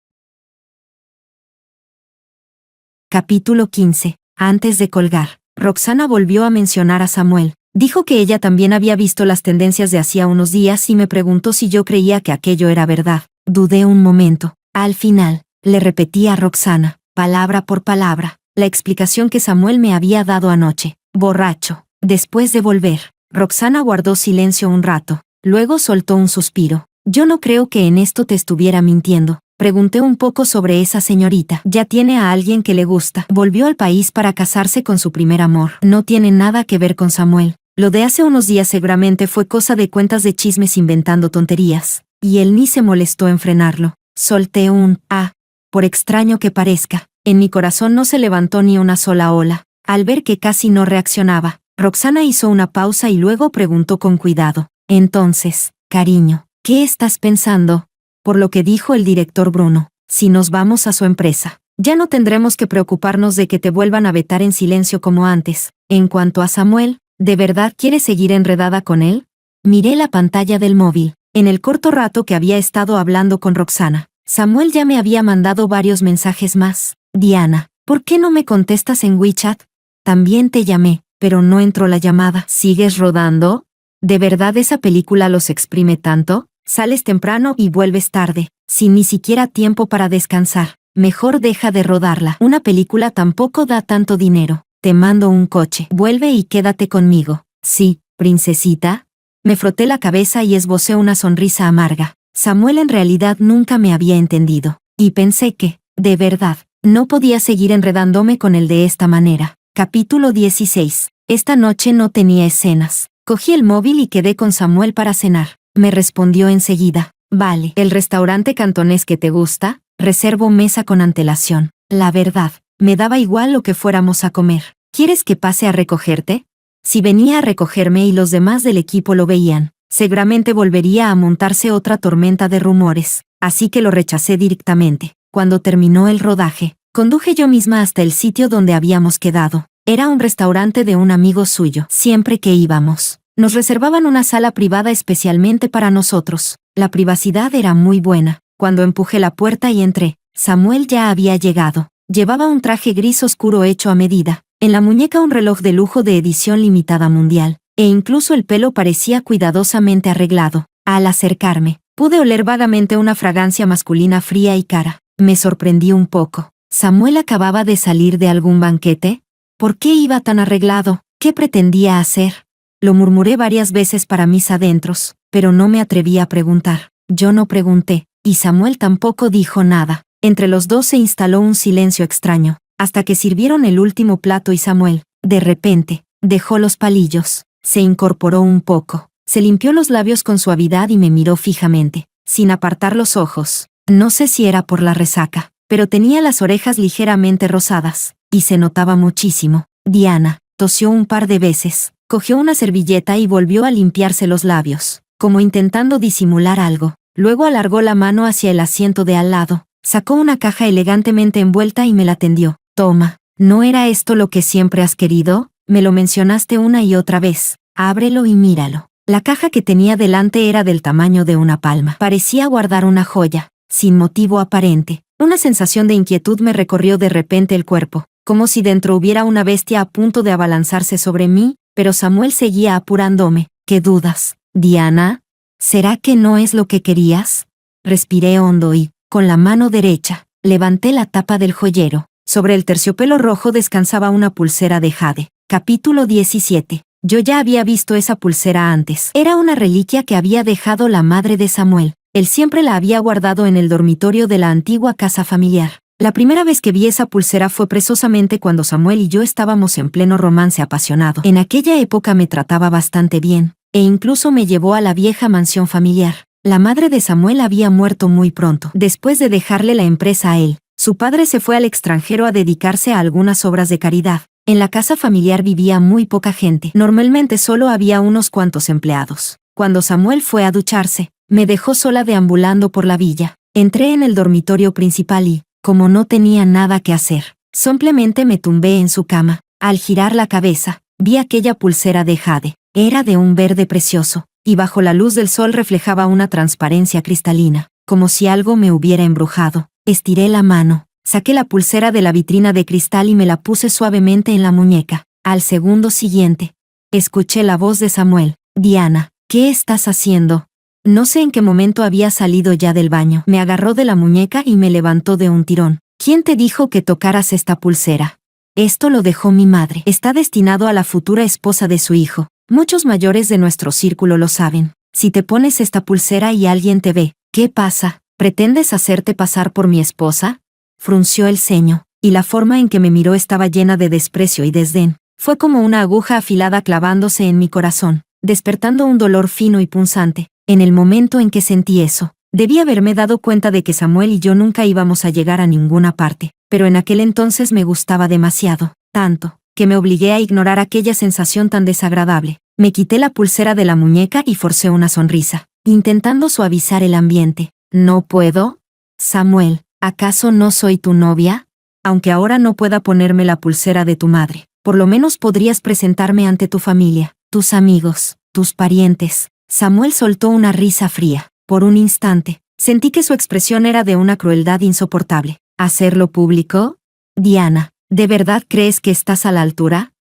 Capítulo 15. Antes de colgar, Roxana volvió a mencionar a Samuel. Dijo que ella también había visto las tendencias de hacía unos días y me preguntó si yo creía que aquello era verdad. Dudé un momento. Al final, le repetí a Roxana, palabra por palabra, la explicación que Samuel me había dado anoche, borracho. Después de volver, Roxana guardó silencio un rato, luego soltó un suspiro. Yo no creo que en esto te estuviera mintiendo. Pregunté un poco sobre esa señorita. Ya tiene a alguien que le gusta. Volvió al país para casarse con su primer amor. No tiene nada que ver con Samuel. Lo de hace unos días seguramente fue cosa de cuentas de chismes inventando tonterías. Y él ni se molestó en frenarlo. Solté un «ah». Por extraño que parezca, en mi corazón no se levantó ni una sola ola. Al ver que casi no reaccionaba, Roxana hizo una pausa y luego preguntó con cuidado: «Entonces, cariño, ¿qué estás pensando?» Por lo que dijo el director Bruno, si nos vamos a su empresa, ya no tendremos que preocuparnos de que te vuelvan a vetar en silencio como antes. En cuanto a Samuel, ¿de verdad quieres seguir enredada con él? Miré la pantalla del móvil. En el corto rato que había estado hablando con Roxana, Samuel ya me había mandado varios mensajes más. Diana, ¿por qué no me contestas en WeChat? También te llamé, pero no entró la llamada. ¿Sigues rodando? ¿De verdad esa película los exprime tanto? Sales temprano y vuelves tarde, sin ni siquiera tiempo para descansar. Mejor deja de rodarla. Una película tampoco da tanto dinero. Te mando un coche. Vuelve y quédate conmigo. Sí, princesita. Me froté la cabeza y esbocé una sonrisa amarga. Samuel en realidad nunca me había entendido. Y pensé que, de verdad, no podía seguir enredándome con él de esta manera. Capítulo 16. Esta noche no tenía escenas. Cogí el móvil y quedé con Samuel para cenar. Me respondió enseguida: vale. ¿El restaurante cantonés que te gusta? Reservo mesa con antelación. La verdad, me daba igual lo que fuéramos a comer. ¿Quieres que pase a recogerte? Si venía a recogerme y los demás del equipo lo veían, seguramente volvería a montarse otra tormenta de rumores, así que lo rechacé directamente. Cuando terminó el rodaje, conduje yo misma hasta el sitio donde habíamos quedado. Era un restaurante de un amigo suyo. Siempre que íbamos, nos reservaban una sala privada especialmente para nosotros. La privacidad era muy buena. Cuando empujé la puerta y entré, Samuel ya había llegado. Llevaba un traje gris oscuro hecho a medida, en la muñeca un reloj de lujo de edición limitada mundial, e incluso el pelo parecía cuidadosamente arreglado. Al acercarme, Pude oler vagamente una fragancia masculina fría y cara. Me sorprendí un poco. ¿Samuel acababa de salir de algún banquete? ¿Por qué iba tan arreglado? ¿Qué pretendía hacer? Lo murmuré varias veces para mis adentros, pero no me atreví a preguntar. Yo no pregunté, y Samuel tampoco dijo nada. Entre los dos se instaló un silencio extraño, hasta que sirvieron el último plato y Samuel, de repente, dejó los palillos, se incorporó un poco, se limpió los labios con suavidad y me miró fijamente, sin apartar los ojos. No sé si era por la resaca, pero tenía las orejas ligeramente rosadas, y se notaba muchísimo. Diana tosió un par de veces, cogió una servilleta y volvió a limpiarse los labios, como intentando disimular algo. Luego alargó la mano hacia el asiento de al lado, sacó una caja elegantemente envuelta y me la tendió. Toma, ¿no era esto lo que siempre has querido? Me lo mencionaste una y otra vez. Ábrelo y míralo. La caja que tenía delante era del tamaño de una palma. Parecía guardar una joya, sin motivo aparente. Una sensación de inquietud me recorrió de repente el cuerpo, como si dentro hubiera una bestia a punto de abalanzarse sobre mí, pero Samuel seguía apurándome. ¿Qué dudas, Diana? ¿Será que no es lo que querías? Respiré hondo y, con la mano derecha, levanté la tapa del joyero. Sobre el terciopelo rojo descansaba una pulsera de jade. Capítulo 17. Yo ya había visto esa pulsera antes. Era una reliquia que había dejado la madre de Samuel. Él siempre la había guardado en el dormitorio de la antigua casa familiar. La primera vez que vi esa pulsera fue precisamente cuando Samuel y yo estábamos en pleno romance apasionado. En aquella época me trataba bastante bien, e incluso me llevó a la vieja mansión familiar. La madre de Samuel había muerto muy pronto. Después de dejarle la empresa a él, su padre se fue al extranjero a dedicarse a algunas obras de caridad. En la casa familiar vivía muy poca gente. Normalmente solo había unos cuantos empleados. Cuando Samuel fue a ducharse, me dejó sola deambulando por la villa. Entré en el dormitorio principal y, como no tenía nada que hacer, simplemente me tumbé en su cama. Al girar la cabeza, vi aquella pulsera de jade. Era de un verde precioso, y bajo la luz del sol reflejaba una transparencia cristalina, como si algo me hubiera embrujado. Estiré la mano, saqué la pulsera de la vitrina de cristal y me la puse suavemente en la muñeca. Al segundo siguiente, escuché la voz de Samuel. Diana, ¿qué estás haciendo? No sé en qué momento había salido ya del baño. Me agarró de la muñeca y me levantó de un tirón. ¿Quién te dijo que tocaras esta pulsera? Esto lo dejó mi madre. Está destinado a la futura esposa de su hijo. Muchos mayores de nuestro círculo lo saben. Si te pones esta pulsera y alguien te ve, ¿qué pasa? ¿Pretendes hacerte pasar por mi esposa? Frunció el ceño, y la forma en que me miró estaba llena de desprecio y desdén. Fue como una aguja afilada clavándose en mi corazón, despertando un dolor fino y punzante. En el momento en que sentí eso, debí haberme dado cuenta de que Samuel y yo nunca íbamos a llegar a ninguna parte, pero en aquel entonces me gustaba demasiado, tanto, que me obligué a ignorar aquella sensación tan desagradable. Me quité la pulsera de la muñeca y forcé una sonrisa, intentando suavizar el ambiente. ¿No puedo? Samuel, ¿acaso no soy tu novia? Aunque ahora no pueda ponerme la pulsera de tu madre, por lo menos podrías presentarme ante tu familia, tus amigos, tus parientes. Samuel soltó una risa fría. Por un instante, sentí que su expresión era de una crueldad insoportable. ¿Hacerlo público? Diana, ¿de verdad crees que estás a la altura?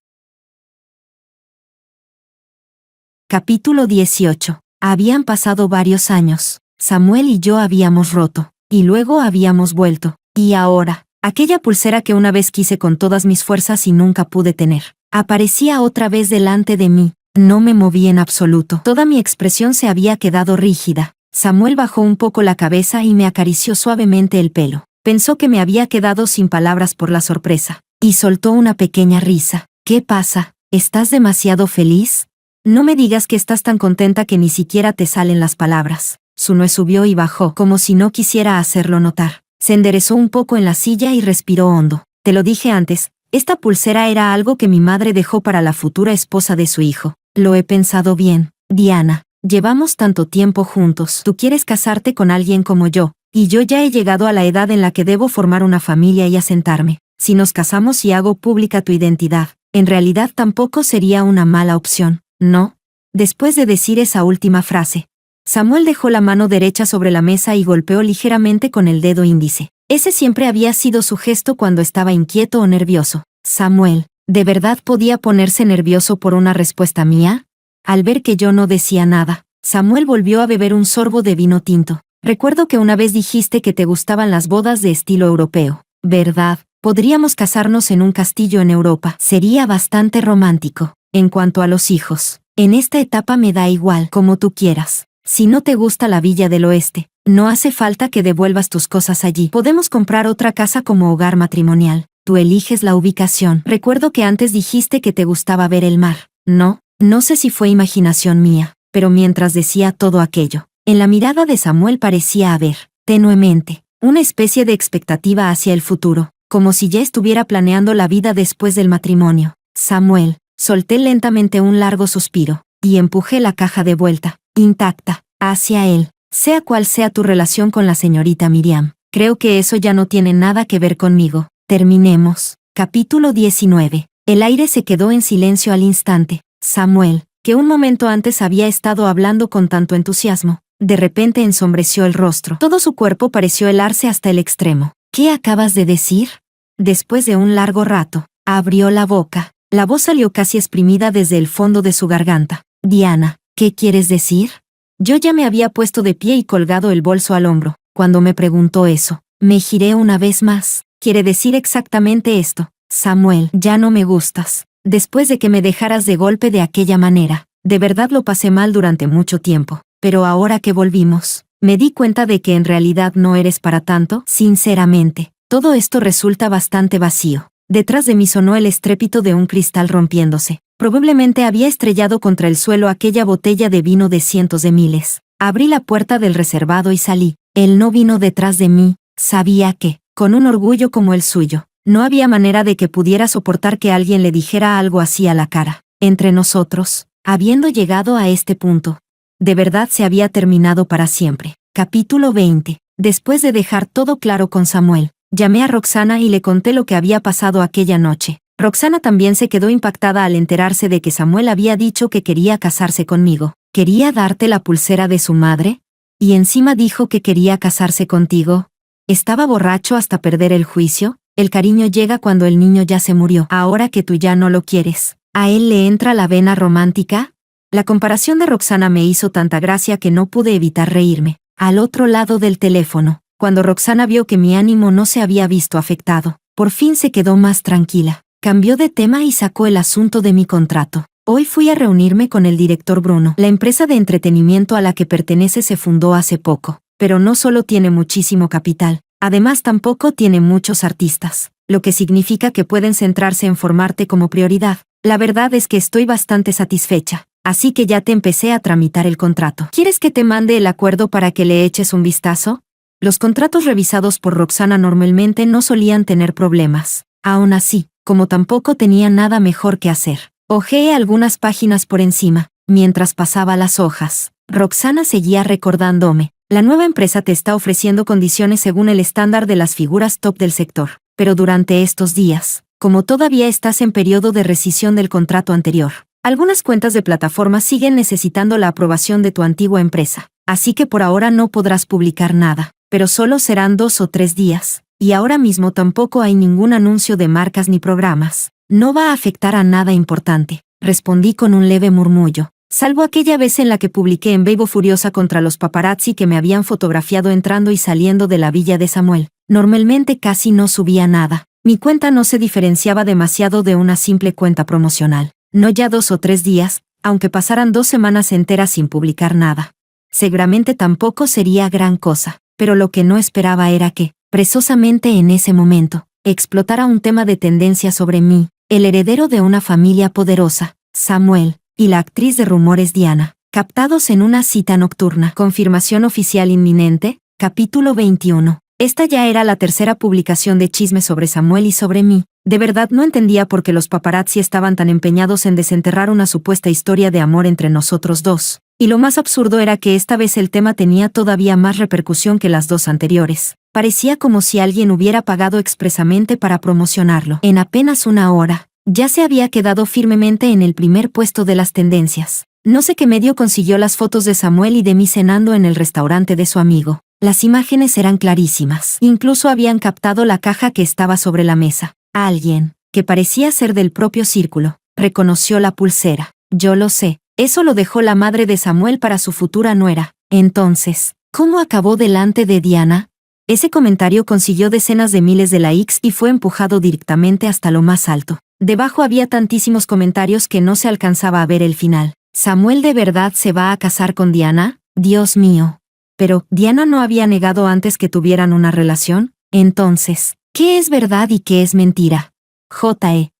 Capítulo 18. Habían pasado varios años. Samuel y yo habíamos roto, y luego habíamos vuelto. Y ahora, aquella pulsera que una vez quise con todas mis fuerzas y nunca pude tener, aparecía otra vez delante de mí. No me moví en absoluto. Toda mi expresión se había quedado rígida. Samuel bajó un poco la cabeza y me acarició suavemente el pelo. Pensó que me había quedado sin palabras por la sorpresa, y soltó una pequeña risa. ¿Qué pasa? ¿Estás demasiado feliz? No me digas que estás tan contenta que ni siquiera te salen las palabras. Su nuez subió y bajó, como si no quisiera hacerlo notar. Se enderezó un poco en la silla y respiró hondo. Te lo dije antes, esta pulsera era algo que mi madre dejó para la futura esposa de su hijo. Lo he pensado bien, Diana. Llevamos tanto tiempo juntos. Tú quieres casarte con alguien como yo, y yo ya he llegado a la edad en la que debo formar una familia y asentarme. Si nos casamos y hago pública tu identidad, en realidad tampoco sería una mala opción, ¿no? Después de decir esa última frase, Samuel dejó la mano derecha sobre la mesa y golpeó ligeramente con el dedo índice. Ese siempre había sido su gesto cuando estaba inquieto o nervioso. Samuel, ¿de verdad podía ponerse nervioso por una respuesta mía? Al ver que yo no decía nada, Samuel volvió a beber un sorbo de vino tinto. Recuerdo que una vez dijiste que te gustaban las bodas de estilo europeo. ¿Verdad? Podríamos casarnos en un castillo en Europa. Sería bastante romántico. En cuanto a los hijos, en esta etapa me da igual, como tú quieras. Si no te gusta la Villa del Oeste, no hace falta que devuelvas tus cosas allí. Podemos comprar otra casa como hogar matrimonial. Tú eliges la ubicación. Recuerdo que antes dijiste que te gustaba ver el mar. No sé si fue imaginación mía, pero mientras decía todo aquello, en la mirada de Samuel parecía haber, tenuemente, una especie de expectativa hacia el futuro, como si ya estuviera planeando la vida después del matrimonio. Samuel, solté lentamente un largo suspiro, y empujé la caja de vuelta, intacta, hacia él. Sea cual sea tu relación con la señorita Miriam, creo que eso ya no tiene nada que ver conmigo. Terminemos. Capítulo 19. El aire se quedó en silencio al instante. Samuel, que un momento antes había estado hablando con tanto entusiasmo, de repente ensombreció el rostro. Todo su cuerpo pareció helarse hasta el extremo. ¿Qué acabas de decir? Después de un largo rato, abrió la boca. La voz salió casi exprimida desde el fondo de su garganta. Diana, ¿qué quieres decir? Yo ya me había puesto de pie y colgado el bolso al hombro. Cuando me preguntó eso, me giré una vez más. Quiere decir exactamente esto. Samuel, ya no me gustas. Después de que me dejaras de golpe de aquella manera, de verdad lo pasé mal durante mucho tiempo. Pero ahora que volvimos, me di cuenta de que en realidad no eres para tanto. Sinceramente, todo esto resulta bastante vacío. Detrás de mí sonó el estrépito de un cristal rompiéndose. Probablemente había estrellado contra el suelo aquella botella de vino de cientos de miles. Abrí la puerta del reservado y salí. Él no vino detrás de mí. Sabía que, con un orgullo como el suyo, no había manera de que pudiera soportar que alguien le dijera algo así a la cara. Entre nosotros, habiendo llegado a este punto, de verdad se había terminado para siempre. Capítulo 20. Después de dejar todo claro con Samuel, llamé a Roxana y le conté lo que había pasado aquella noche. Roxana también se quedó impactada al enterarse de que Samuel había dicho que quería casarse conmigo. ¿Quería darte la pulsera de su madre? Y encima dijo que quería casarse contigo. ¿Estaba borracho hasta perder el juicio? El cariño llega cuando el niño ya se murió. Ahora que tú ya no lo quieres, ¿a él le entra la vena romántica? La comparación de Roxana me hizo tanta gracia que no pude evitar reírme. Al otro lado del teléfono, cuando Roxana vio que mi ánimo no se había visto afectado, por fin se quedó más tranquila. Cambió de tema y sacó el asunto de mi contrato. Hoy fui a reunirme con el director Bruno. La empresa de entretenimiento a la que pertenece se fundó hace poco, pero no solo tiene muchísimo capital, además tampoco tiene muchos artistas, lo que significa que pueden centrarse en formarte como prioridad. La verdad es que estoy bastante satisfecha, así que ya te empecé a tramitar el contrato. ¿Quieres que te mande el acuerdo para que le eches un vistazo? Los contratos revisados por Roxana normalmente no solían tener problemas. Aún así, como tampoco tenía nada mejor que hacer, hojeé algunas páginas por encima. Mientras pasaba las hojas, Roxana seguía recordándome. La nueva empresa te está ofreciendo condiciones según el estándar de las figuras top del sector, pero durante estos días, como todavía estás en periodo de rescisión del contrato anterior, algunas cuentas de plataformas siguen necesitando la aprobación de tu antigua empresa, así que por ahora no podrás publicar nada, pero solo serán 2 o 3 días. Y ahora mismo tampoco hay ningún anuncio de marcas ni programas. No va a afectar a nada importante, respondí con un leve murmullo, salvo aquella vez en la que publiqué en Weibo furiosa contra los paparazzi que me habían fotografiado entrando y saliendo de la villa de Samuel. Normalmente casi no subía nada. Mi cuenta no se diferenciaba demasiado de una simple cuenta promocional. No ya 2 o 3 días, aunque pasaran 2 semanas enteras sin publicar nada. Seguramente tampoco sería gran cosa, pero lo que no esperaba era que, precisamente en ese momento, explotara un tema de tendencia sobre mí, el heredero de una familia poderosa, Samuel, y la actriz de rumores Diana, captados en una cita nocturna. Confirmación oficial inminente. Capítulo 21. Esta ya era la tercera publicación de chisme sobre Samuel y sobre mí. De verdad no entendía por qué los paparazzi estaban tan empeñados en desenterrar una supuesta historia de amor entre nosotros dos. Y lo más absurdo era que esta vez el tema tenía todavía más repercusión que las 2 anteriores. Parecía como si alguien hubiera pagado expresamente para promocionarlo. En apenas una hora, ya se había quedado firmemente en el primer puesto de las tendencias. No sé qué medio consiguió las fotos de Samuel y de mí cenando en el restaurante de su amigo. Las imágenes eran clarísimas. Incluso habían captado la caja que estaba sobre la mesa. Alguien, que parecía ser del propio círculo, reconoció la pulsera. Yo lo sé. Eso lo dejó la madre de Samuel para su futura nuera. Entonces, ¿cómo acabó delante de Diana? Ese comentario consiguió decenas de miles de likes y fue empujado directamente hasta lo más alto. Debajo había tantísimos comentarios que no se alcanzaba a ver el final. ¿Samuel de verdad se va a casar con Diana? Dios mío. Pero, ¿Diana no había negado antes que tuvieran una relación? Entonces, ¿qué es verdad y qué es mentira?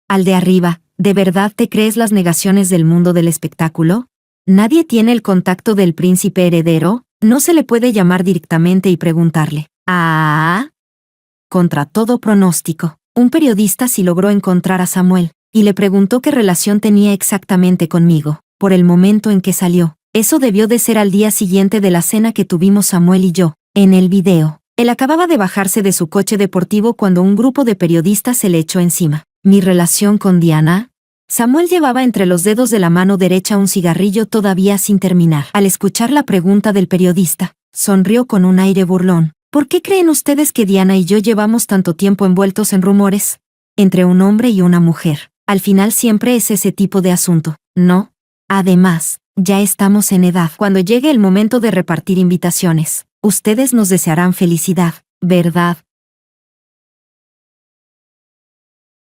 Al de arriba, ¿de verdad te crees las negaciones del mundo del espectáculo? ¿Nadie tiene el contacto del príncipe heredero? No se le puede llamar directamente y preguntarle. Contra todo pronóstico, un periodista sí logró encontrar a Samuel, y le preguntó qué relación tenía exactamente conmigo, por el momento en que salió. Eso debió de ser al día siguiente de la cena que tuvimos Samuel y yo. En el video, él acababa de bajarse de su coche deportivo cuando un grupo de periodistas se le echó encima. ¿Mi relación con Diana? Samuel llevaba entre los dedos de la mano derecha un cigarrillo todavía sin terminar. Al escuchar la pregunta del periodista, sonrió con un aire burlón. ¿Por qué creen ustedes que Diana y yo llevamos tanto tiempo envueltos en rumores? Entre un hombre y una mujer. Al final siempre es ese tipo de asunto, ¿no? Además, ya estamos en edad. Cuando llegue el momento de repartir invitaciones, ustedes nos desearán felicidad, ¿verdad?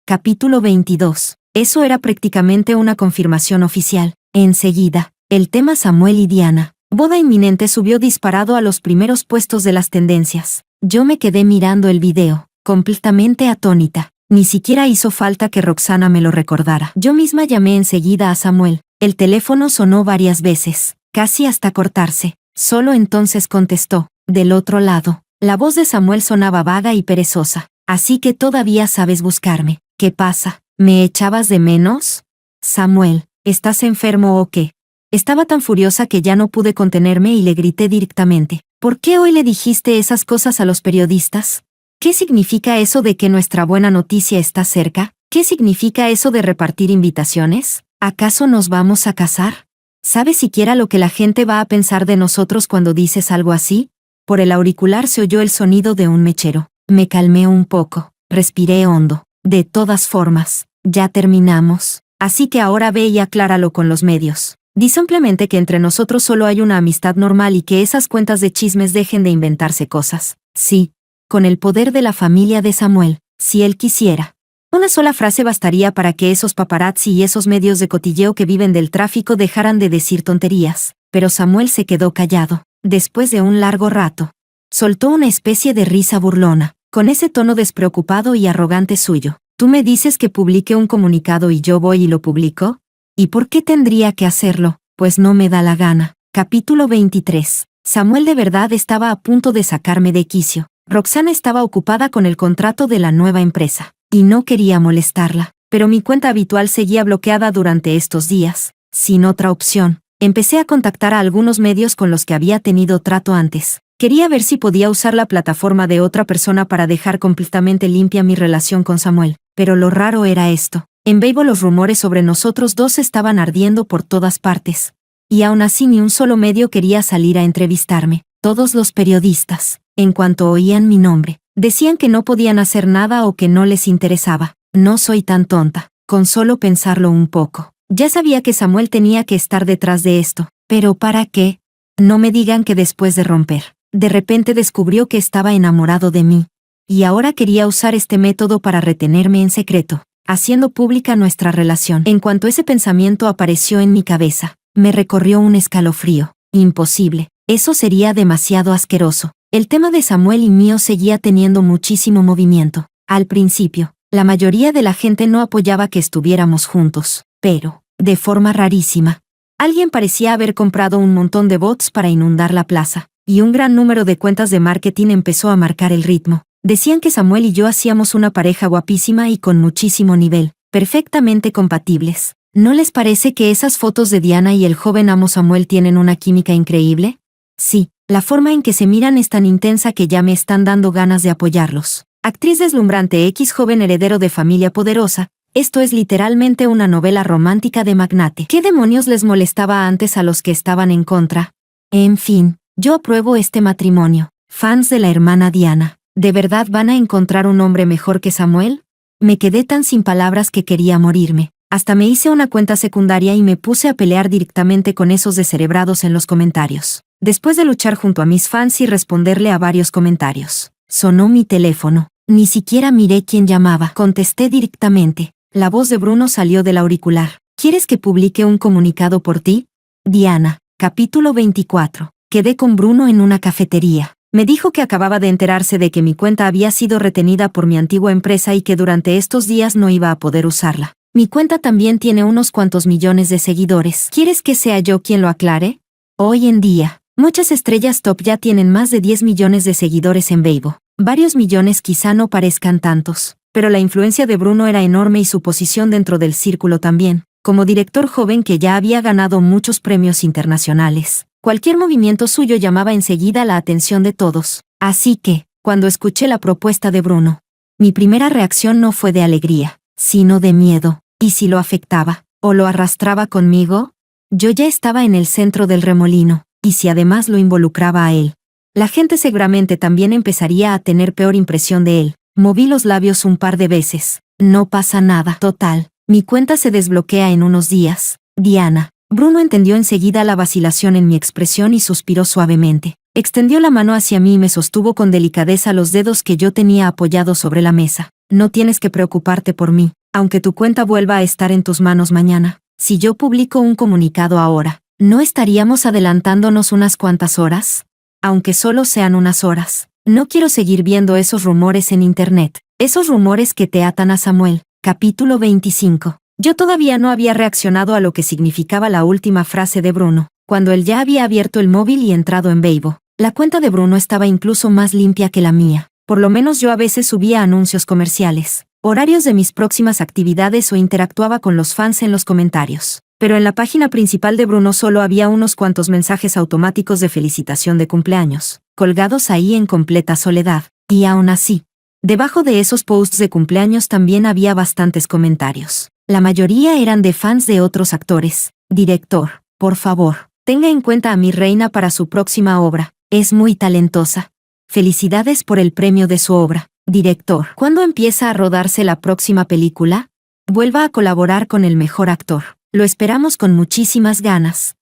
Capítulo 22. Eso era prácticamente una confirmación oficial. Enseguida, el tema Samuel y Diana, boda inminente, subió disparado a los primeros puestos de las tendencias. Yo me quedé mirando el video, completamente atónita. Ni siquiera hizo falta que Roxana me lo recordara. Yo misma llamé enseguida a Samuel. El teléfono sonó varias veces, casi hasta cortarse. Solo entonces contestó. Del otro lado, la voz de Samuel sonaba vaga y perezosa. Así que todavía sabes buscarme. ¿Qué pasa? ¿Me echabas de menos? Samuel, ¿estás enfermo o qué? Estaba tan furiosa que ya no pude contenerme y le grité directamente. ¿Por qué hoy le dijiste esas cosas a los periodistas? ¿Qué significa eso de que nuestra buena noticia está cerca? ¿Qué significa eso de repartir invitaciones? ¿Acaso nos vamos a casar? ¿Sabes siquiera lo que la gente va a pensar de nosotros cuando dices algo así? Por el auricular se oyó el sonido de un mechero. Me calmé un poco, respiré hondo. De todas formas, ya terminamos. Así que ahora ve y acláralo con los medios. Di simplemente que entre nosotros solo hay una amistad normal y que esas cuentas de chismes dejen de inventarse cosas. Sí, con el poder de la familia de Samuel, si él quisiera. Una sola frase bastaría para que esos paparazzi y esos medios de cotilleo que viven del tráfico dejaran de decir tonterías. Pero Samuel se quedó callado. Después de un largo rato, soltó una especie de risa burlona, con ese tono despreocupado y arrogante suyo. ¿Tú me dices que publique un comunicado y yo voy y lo publico? ¿Y por qué tendría que hacerlo? Pues no me da la gana. Capítulo 23. Samuel de verdad estaba a punto de sacarme de quicio. Roxana estaba ocupada con el contrato de la nueva empresa, y no quería molestarla, pero mi cuenta habitual seguía bloqueada durante estos días. Sin otra opción, empecé a contactar a algunos medios con los que había tenido trato antes. Quería ver si podía usar la plataforma de otra persona para dejar completamente limpia mi relación con Samuel, pero lo raro era esto. En Weibo los rumores sobre nosotros dos estaban ardiendo por todas partes. Y aún así ni un solo medio quería salir a entrevistarme. Todos los periodistas, en cuanto oían mi nombre, decían que no podían hacer nada o que no les interesaba. No soy tan tonta, con solo pensarlo un poco. Ya sabía que Samuel tenía que estar detrás de esto. ¿Pero para qué? No me digan que después de romper, de repente descubrió que estaba enamorado de mí. Y ahora quería usar este método para retenerme en secreto, haciendo pública nuestra relación. En cuanto ese pensamiento apareció en mi cabeza, me recorrió un escalofrío. Imposible. Eso sería demasiado asqueroso. El tema de Samuel y mío seguía teniendo muchísimo movimiento. Al principio, la mayoría de la gente no apoyaba que estuviéramos juntos, pero, de forma rarísima, alguien parecía haber comprado un montón de bots para inundar la plaza, y un gran número de cuentas de marketing empezó a marcar el ritmo. Decían que Samuel y yo hacíamos una pareja guapísima y con muchísimo nivel, perfectamente compatibles. ¿No les parece que esas fotos de Diana y el joven amo Samuel tienen una química increíble? Sí, la forma en que se miran es tan intensa que ya me están dando ganas de apoyarlos. Actriz deslumbrante X joven heredero de familia poderosa, esto es literalmente una novela romántica de magnate. ¿Qué demonios les molestaba antes a los que estaban en contra? En fin, yo apruebo este matrimonio. Fans de la hermana Diana, ¿de verdad van a encontrar un hombre mejor que Samuel? Me quedé tan sin palabras que quería morirme. Hasta me hice una cuenta secundaria y me puse a pelear directamente con esos descerebrados en los comentarios. Después de luchar junto a mis fans y responderle a varios comentarios, sonó mi teléfono. Ni siquiera miré quién llamaba. Contesté directamente. La voz de Bruno salió del auricular. ¿Quieres que publique un comunicado por ti? Diana. Capítulo 24. Quedé con Bruno en una cafetería. Me dijo que acababa de enterarse de que mi cuenta había sido retenida por mi antigua empresa y que durante estos días no iba a poder usarla. Mi cuenta también tiene unos cuantos millones de seguidores. ¿Quieres que sea yo quien lo aclare? Hoy en día, muchas estrellas top ya tienen más de 10 millones de seguidores en Weibo. Varios millones quizá no parezcan tantos, pero la influencia de Bruno era enorme y su posición dentro del círculo también. Como director joven que ya había ganado muchos premios internacionales, cualquier movimiento suyo llamaba enseguida la atención de todos. Así que, cuando escuché la propuesta de Bruno, mi primera reacción no fue de alegría, sino de miedo. ¿Y si lo afectaba, o lo arrastraba conmigo? Yo ya estaba en el centro del remolino, y si además lo involucraba a él, la gente seguramente también empezaría a tener peor impresión de él. Moví los labios un par de veces. No pasa nada. Total, mi cuenta se desbloquea en unos días. Diana. Bruno entendió enseguida la vacilación en mi expresión y suspiró suavemente. Extendió la mano hacia mí y me sostuvo con delicadeza los dedos que yo tenía apoyados sobre la mesa. No tienes que preocuparte por mí, aunque tu cuenta vuelva a estar en tus manos mañana. Si yo publico un comunicado ahora, ¿no estaríamos adelantándonos unas cuantas horas? Aunque solo sean unas horas. No quiero seguir viendo esos rumores en internet. Esos rumores que te atan a Samuel. Capítulo 25. Yo todavía no había reaccionado a lo que significaba la última frase de Bruno, cuando él ya había abierto el móvil y entrado en Weibo. La cuenta de Bruno estaba incluso más limpia que la mía. Por lo menos yo a veces subía anuncios comerciales, horarios de mis próximas actividades o interactuaba con los fans en los comentarios. Pero en la página principal de Bruno solo había unos cuantos mensajes automáticos de felicitación de cumpleaños, colgados ahí en completa soledad. Y aún así, debajo de esos posts de cumpleaños también había bastantes comentarios. La mayoría eran de fans de otros actores. Director, por favor, tenga en cuenta a mi reina para su próxima obra. Es muy talentosa. Felicidades por el premio de su obra. Director, ¿cuándo empieza a rodarse la próxima película? Vuelva a colaborar con el mejor actor. Lo esperamos con muchísimas ganas.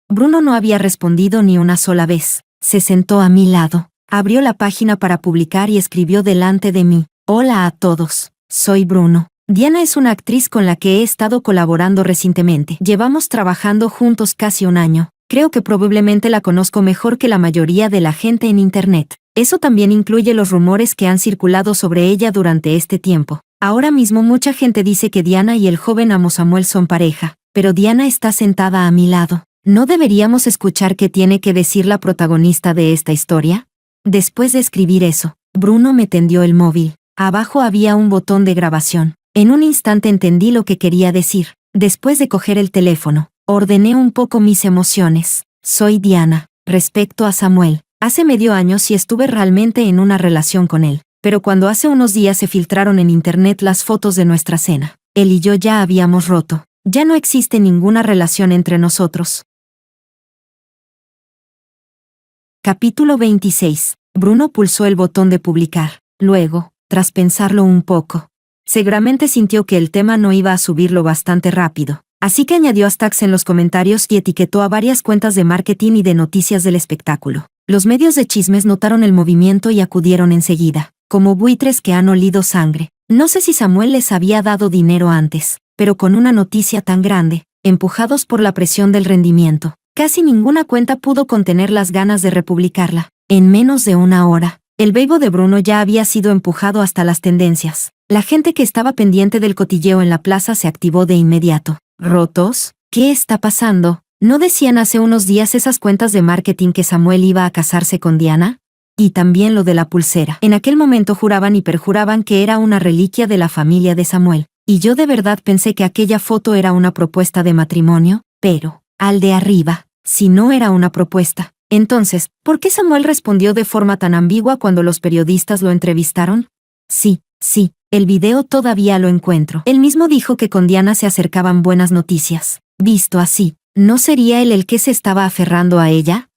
Bruno no había respondido ni una sola vez. Se sentó a mi lado, abrió la página para publicar y escribió delante de mí. Hola a todos, soy Bruno. Diana es una actriz con la que he estado colaborando recientemente. Llevamos trabajando juntos casi un año. Creo que probablemente la conozco mejor que la mayoría de la gente en internet. Eso también incluye los rumores que han circulado sobre ella durante este tiempo. Ahora mismo mucha gente dice que Diana y el joven amo Samuel son pareja, pero Diana está sentada a mi lado. ¿No deberíamos escuchar qué tiene que decir la protagonista de esta historia? Después de escribir eso, Bruno me tendió el móvil. Abajo había un botón de grabación. En un instante entendí lo que quería decir. Después de coger el teléfono, ordené un poco mis emociones. Soy Diana. Respecto a Samuel, hace medio año sí estuve realmente en una relación con él. Pero cuando hace unos días se filtraron en internet las fotos de nuestra cena, él y yo ya habíamos roto. Ya no existe ninguna relación entre nosotros. Capítulo 26. Bruno pulsó el botón de publicar. Luego, tras pensarlo un poco, seguramente sintió que el tema no iba a subirlo bastante rápido. Así que añadió hashtags en los comentarios y etiquetó a varias cuentas de marketing y de noticias del espectáculo. Los medios de chismes notaron el movimiento y acudieron enseguida, como buitres que han olido sangre. No sé si Samuel les había dado dinero antes, pero con una noticia tan grande, empujados por la presión del rendimiento, casi ninguna cuenta pudo contener las ganas de republicarla. En menos de una hora, el Weibo de Bruno ya había sido empujado hasta las tendencias. La gente que estaba pendiente del cotilleo en la plaza se activó de inmediato. ¿Rotos? ¿Qué está pasando? ¿No decían hace unos días esas cuentas de marketing que Samuel iba a casarse con Diana? Y también lo de la pulsera. En aquel momento juraban y perjuraban que era una reliquia de la familia de Samuel. Y yo de verdad pensé que aquella foto era una propuesta de matrimonio, pero, al de arriba, si no era una propuesta, entonces, ¿por qué Samuel respondió de forma tan ambigua cuando los periodistas lo entrevistaron? Sí, el video todavía lo encuentro. Él mismo dijo que con Diana se acercaban buenas noticias. Visto así, ¿no sería él el que se estaba aferrando a ella?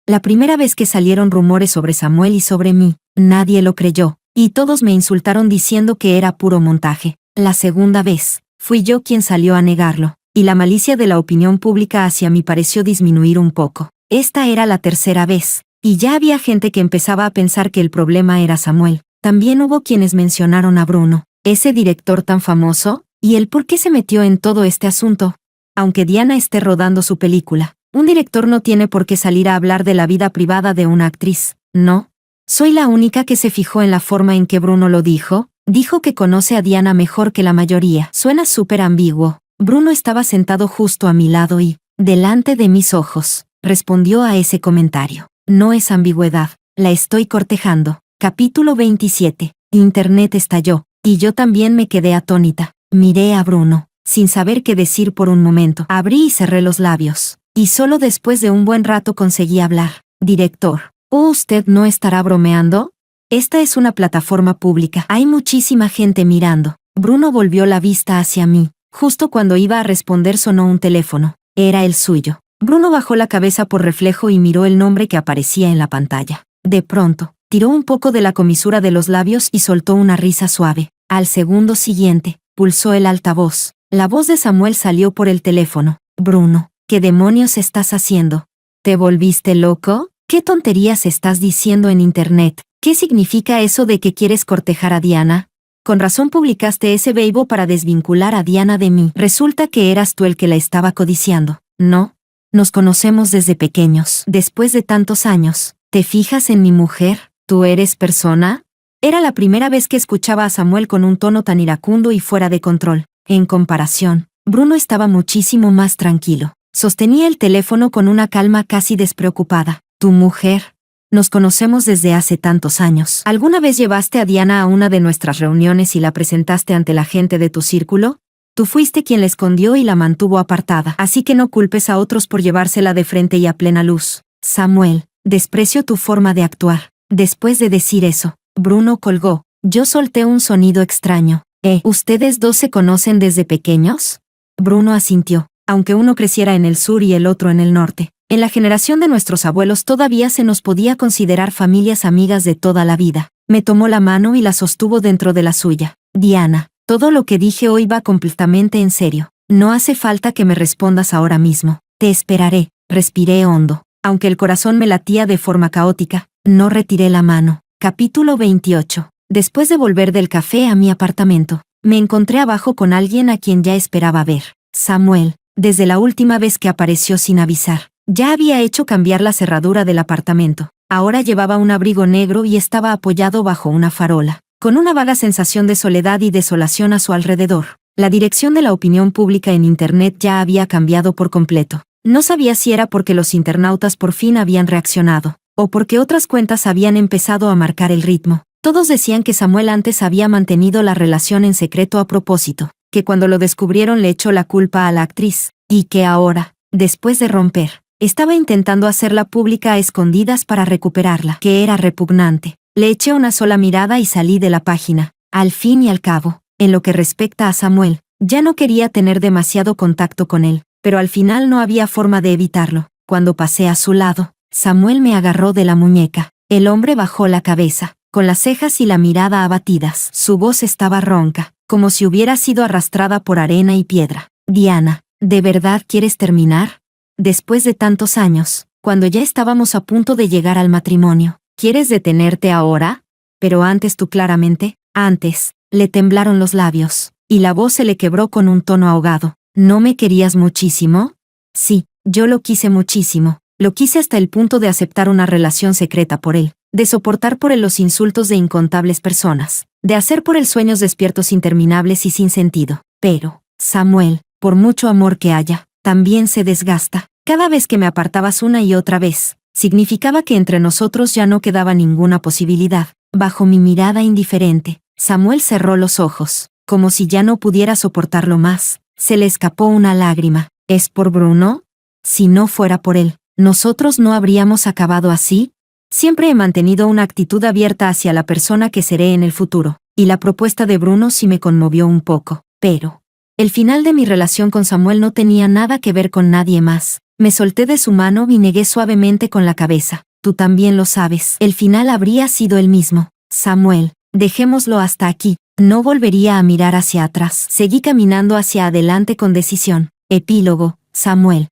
La primera vez que salieron rumores sobre Samuel y sobre mí, nadie lo creyó, y todos me insultaron diciendo que era puro montaje. La segunda vez, Fui yo quien salió a negarlo, y la malicia de la opinión pública hacia mí pareció disminuir un poco. Esta era la tercera vez, y ya había gente que empezaba a pensar que el problema era Samuel. También hubo quienes mencionaron a Bruno, ese director tan famoso, y el por qué se metió en todo este asunto. Aunque Diana esté rodando su película, un director no tiene por qué salir a hablar de la vida privada de una actriz, ¿no? ¿Soy la única que se fijó en la forma en que Bruno lo dijo? Dijo que conoce a Diana mejor que la mayoría. Suena súper ambiguo. Bruno estaba sentado justo a mi lado y, delante de mis ojos, respondió a ese comentario. No es ambigüedad, la estoy cortejando. Capítulo 27. Internet estalló, y yo también me quedé atónita. Miré a Bruno, sin saber qué decir por un momento. Abrí y cerré los labios, y solo después de un buen rato conseguí hablar. Director, ¿usted no estará bromeando? Esta es una plataforma pública. Hay muchísima gente mirando. Bruno volvió la vista hacia mí. Justo cuando iba a responder sonó un teléfono. Era el suyo. Bruno bajó la cabeza por reflejo y miró el nombre que aparecía en la pantalla. De pronto, tiró un poco de la comisura de los labios y soltó una risa suave. Al segundo siguiente, pulsó el altavoz. La voz de Samuel salió por el teléfono. Bruno, ¿qué demonios estás haciendo? ¿Te volviste loco? ¿Qué tonterías estás diciendo en internet? ¿Qué significa eso de que quieres cortejar a Diana? Con razón publicaste ese beibo para desvincular a Diana de mí. Resulta que eras tú el que la estaba codiciando, ¿no? Nos conocemos desde pequeños. Después de tantos años, ¿te fijas en mi mujer? ¿Tú eres persona? Era la primera vez que escuchaba a Samuel con un tono tan iracundo y fuera de control. En comparación, Bruno estaba muchísimo más tranquilo. Sostenía el teléfono con una calma casi despreocupada. ¿Tu mujer? Nos conocemos desde hace tantos años. ¿Alguna vez llevaste a Diana a una de nuestras reuniones y la presentaste ante la gente de tu círculo? Tú fuiste quien la escondió y la mantuvo apartada, así que no culpes a otros por llevársela de frente y a plena luz. Samuel, desprecio tu forma de actuar. Después de decir eso, Bruno colgó. Yo solté un sonido extraño. ¿Ustedes dos se conocen desde pequeños? Bruno asintió, aunque uno creciera en el sur y el otro en el norte. En la generación de nuestros abuelos todavía se nos podía considerar familias amigas de toda la vida. Me tomó la mano y la sostuvo dentro de la suya. Diana, todo lo que dije hoy va completamente en serio. No hace falta que me respondas ahora mismo. Te esperaré. Respiré hondo. Aunque el corazón me latía de forma caótica, no retiré la mano. Capítulo 28. Después de volver del café a mi apartamento, me encontré abajo con alguien a quien ya esperaba ver. Samuel, desde la última vez que apareció sin avisar. Ya había hecho cambiar la cerradura del apartamento. Ahora llevaba un abrigo negro y estaba apoyado bajo una farola, con una vaga sensación de soledad y desolación a su alrededor. La dirección de la opinión pública en Internet ya había cambiado por completo. No sabía si era porque los internautas por fin habían reaccionado, o porque otras cuentas habían empezado a marcar el ritmo. Todos decían que Samuel antes había mantenido la relación en secreto a propósito, que cuando lo descubrieron le echó la culpa a la actriz, y que ahora, después de romper, estaba intentando hacerla pública a escondidas para recuperarla, que era repugnante. Le eché una sola mirada y salí de la página. Al fin y al cabo, en lo que respecta a Samuel, ya no quería tener demasiado contacto con él, pero al final no había forma de evitarlo. Cuando pasé a su lado, Samuel me agarró de la muñeca. El hombre bajó la cabeza, con las cejas y la mirada abatidas. Su voz estaba ronca, como si hubiera sido arrastrada por arena y piedra. Diana, ¿de verdad quieres terminar? Después de tantos años, cuando ya estábamos a punto de llegar al matrimonio, ¿quieres detenerte ahora? Pero antes tú claramente, antes, le temblaron los labios, y la voz se le quebró con un tono ahogado. ¿No me querías muchísimo? Sí, yo lo quise muchísimo. Lo quise hasta el punto de aceptar una relación secreta por él, de soportar por él los insultos de incontables personas, de hacer por él sueños despiertos interminables y sin sentido. Pero, Samuel, por mucho amor que haya, también se desgasta. Cada vez que me apartabas una y otra vez, significaba que entre nosotros ya no quedaba ninguna posibilidad. Bajo mi mirada indiferente, Samuel cerró los ojos, como si ya no pudiera soportarlo más. Se le escapó una lágrima. ¿Es por Bruno? Si no fuera por él, ¿nosotros no habríamos acabado así? Siempre he mantenido una actitud abierta hacia la persona que seré en el futuro, y la propuesta de Bruno sí me conmovió un poco, pero el final de mi relación con Samuel no tenía nada que ver con nadie más. Me solté de su mano y negué suavemente con la cabeza. Tú también lo sabes. El final habría sido el mismo. Samuel, dejémoslo hasta aquí. No volvería a mirar hacia atrás. Seguí caminando hacia adelante con decisión. Epílogo, Samuel.